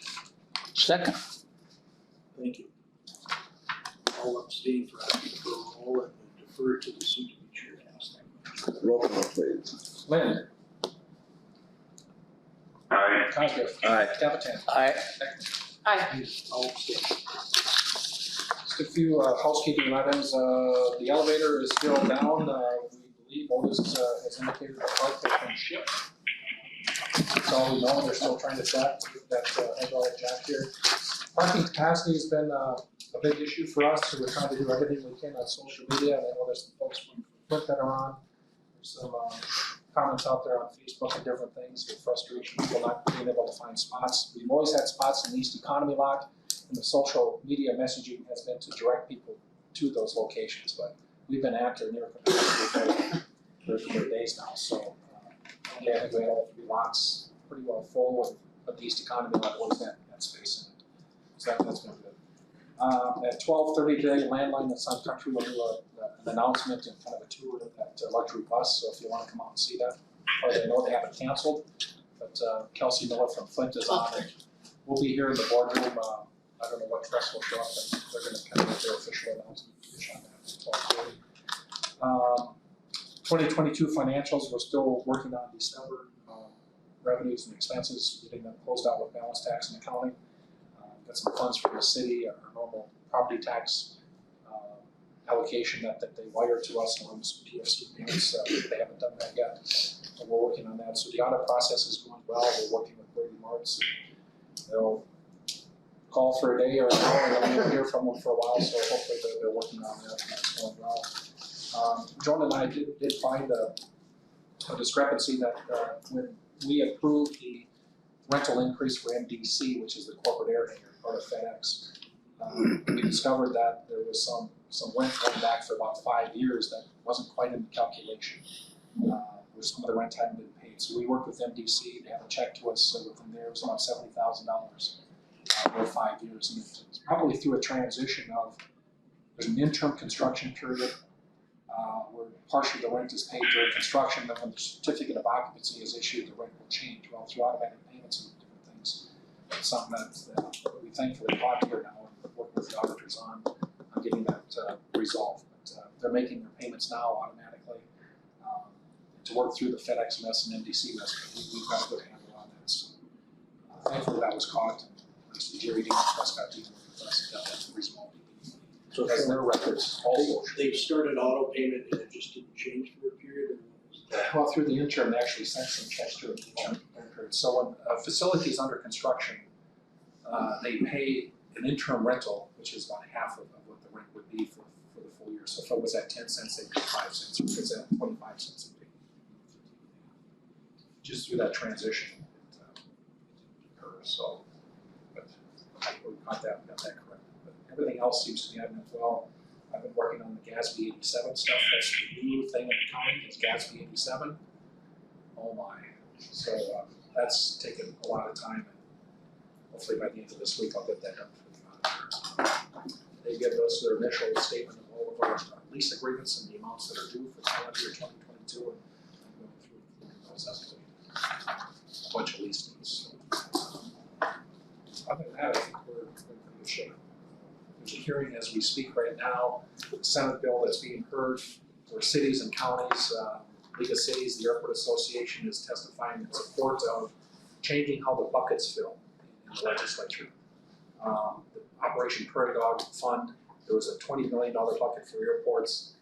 Second. Thank you. All abstain for asking for a roll and defer to the soon to be chair to ask that question. Roll call, please. Lynn, Aye. Cosgrove, Aye. Capital, Aye. Beckman. Aye. All abstain. Just a few housekeeping items. The elevator is still down. We believe Otis has indicated the part that's been shipped. That's all we know. They're still trying to track that hydraulic jack here. Parking capacity has been a big issue for us, so we're trying to do everything we can on social media. I know there's some folks from Flint that are on. There's some comments out there on Facebook and different things with frustration, people not being able to find spots. We've always had spots in the East Economy lot. And the social media messaging has been to direct people to those locations, but we've been after near capacity. 34 days now, so, yeah, I think we had all 3 lots pretty well full, but the East Economy lot was that space in it. So that's been good. At 12:30 today, Landline and Sun Country will do an announcement and kind of a tour of that luxury bus, so if you wanna come out and see that, or they know they haven't canceled, but Kelsey Miller from Flint is on it. We'll be here in the boardroom, I don't know what press will show up, but they're gonna kind of make their official announcement on that at 12:30. 2022 financials, we're still working on December revenues and expenses, getting them closed out with balance tax and accounting. Got some funds for the city, our normal property tax allocation that they wire to us, along with some PFC payments, they haven't done that yet. And we're working on that, so the audit process is going well, we're working with Brady Martz. They'll call for a day or an hour, and then we'll hear from them for a while, so hopefully they're working on that, and that's going well. Joan and I did find a discrepancy that when we approved the rental increase for MDC, which is the corporate air hangar, part of FedEx, we discovered that there was some rent going back for about 5 years that wasn't quite in the calculation, where some of the rent hadn't been paid. So we worked with MDC, they have a check to us, so within there it was about $70,000 for 5 years. And it's probably through a transition of, there's an interim construction period, where partially the rent is paid during construction, then when the certificate of occupancy is issued, the rent will change. Well, through automatic payments and different things, it's something that we thankfully caught here now and work with the auditors on getting that resolved. But they're making their payments now automatically to work through the FedEx mess and MDC mess, but we've got a good handle on that. So thankfully that was caught, and at least Jerry Dean and Prescott Dean worked with us and got that resolved. So As their records also. they started auto payment and it just didn't change for a period? Well, through the interim, they actually sent some checks during the interim period. So when a facility is under construction, they pay an interim rental, which is about half of what the rent would be for the full year. So if it was at 10 cents, they pay 5 cents. If it's at 25 cents, they pay. Just through that transition, it occurs. So, but we got that correct. But everything else seems to be happening well. I've been working on the GASB 87 stuff. That's the new thing in accounting, is GASB 87. Oh my. So that's taken a lot of time, and hopefully by the end of this week I'll get that done for the auditors. They give us their initial statement of all of our lease agreements and the amounts that are due for calendar year 2022, and I'm going through those up to a bunch of lease needs. Other than that, I think we're in pretty good shape. There's a hearing as we speak right now, the Senate bill that's being heard for cities and counties. League of Cities, the Airport Association is testifying in support of changing how the buckets fill in the legislature. The Operation Prairie Dog Fund, there was a $20 million bucket for airports.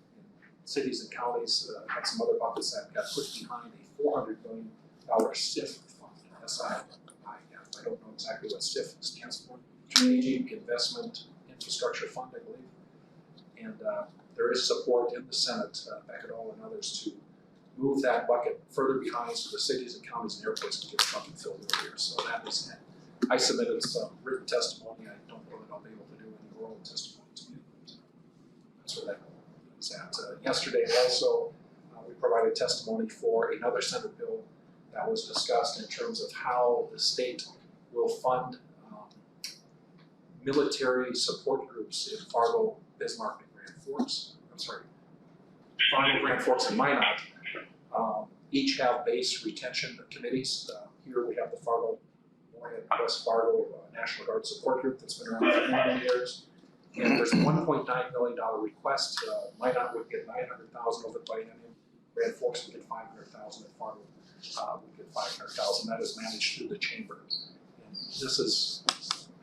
Cities and counties had some other buckets that got put behind a $400 million SIF fund. I don't know exactly what SIF stands for. Strategic Investment Infrastructure Fund, I believe. And there is support in the Senate, Beckett-All and others, to move that bucket further behind so the cities and counties and airports can get the bucket filled earlier. So that is, I submitted some written testimony. I don't know that I'll be able to do any oral testimony today, but that's where that is at. Yesterday also, we provided testimony for another Senate bill that was discussed in terms of how the state will fund military support groups in Fargo, Bismarck, and Grand Forks. Fargo, Grand Forks, and Minot. Each have base retention committees. Here we have the Fargo, West Fargo National Guard Support Group that's been around for many years. And there's a $1.9 million request. Minot would get $900,000 over the biennium. Grand Forks would get $500,000, and Fargo would get $500,000. That is managed through the chamber. And this has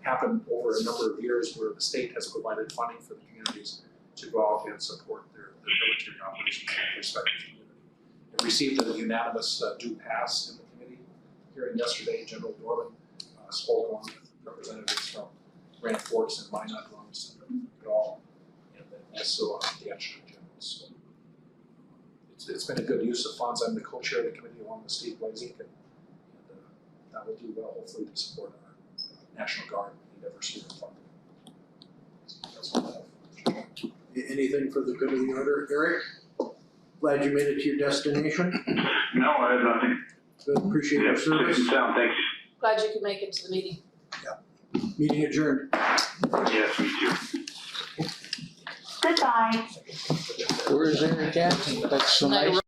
happened over a number of years where the state has provided funding for the communities to go out and support their military operations in their respective community. It received a unanimous do pass in the committee hearing yesterday. General Dorman spoke along with representatives from Grand Forks and Minot, along with Senator Goodall, and then also the Adjutant General. So it's been a good use of funds. I'm the co-chair of the committee along with Steve Blazek, and that will do well, hopefully, to support our National Guard and diversity of funding. That's all I have. Anything for the good of the order, Eric? Glad you made it to your destination. No, I have nothing. Good, appreciate your Safe service. and sound, thanks. Glad you could make it to the meeting. Meeting adjourned. Yes, me too. Goodbye. Where is Eric at? That's so nice.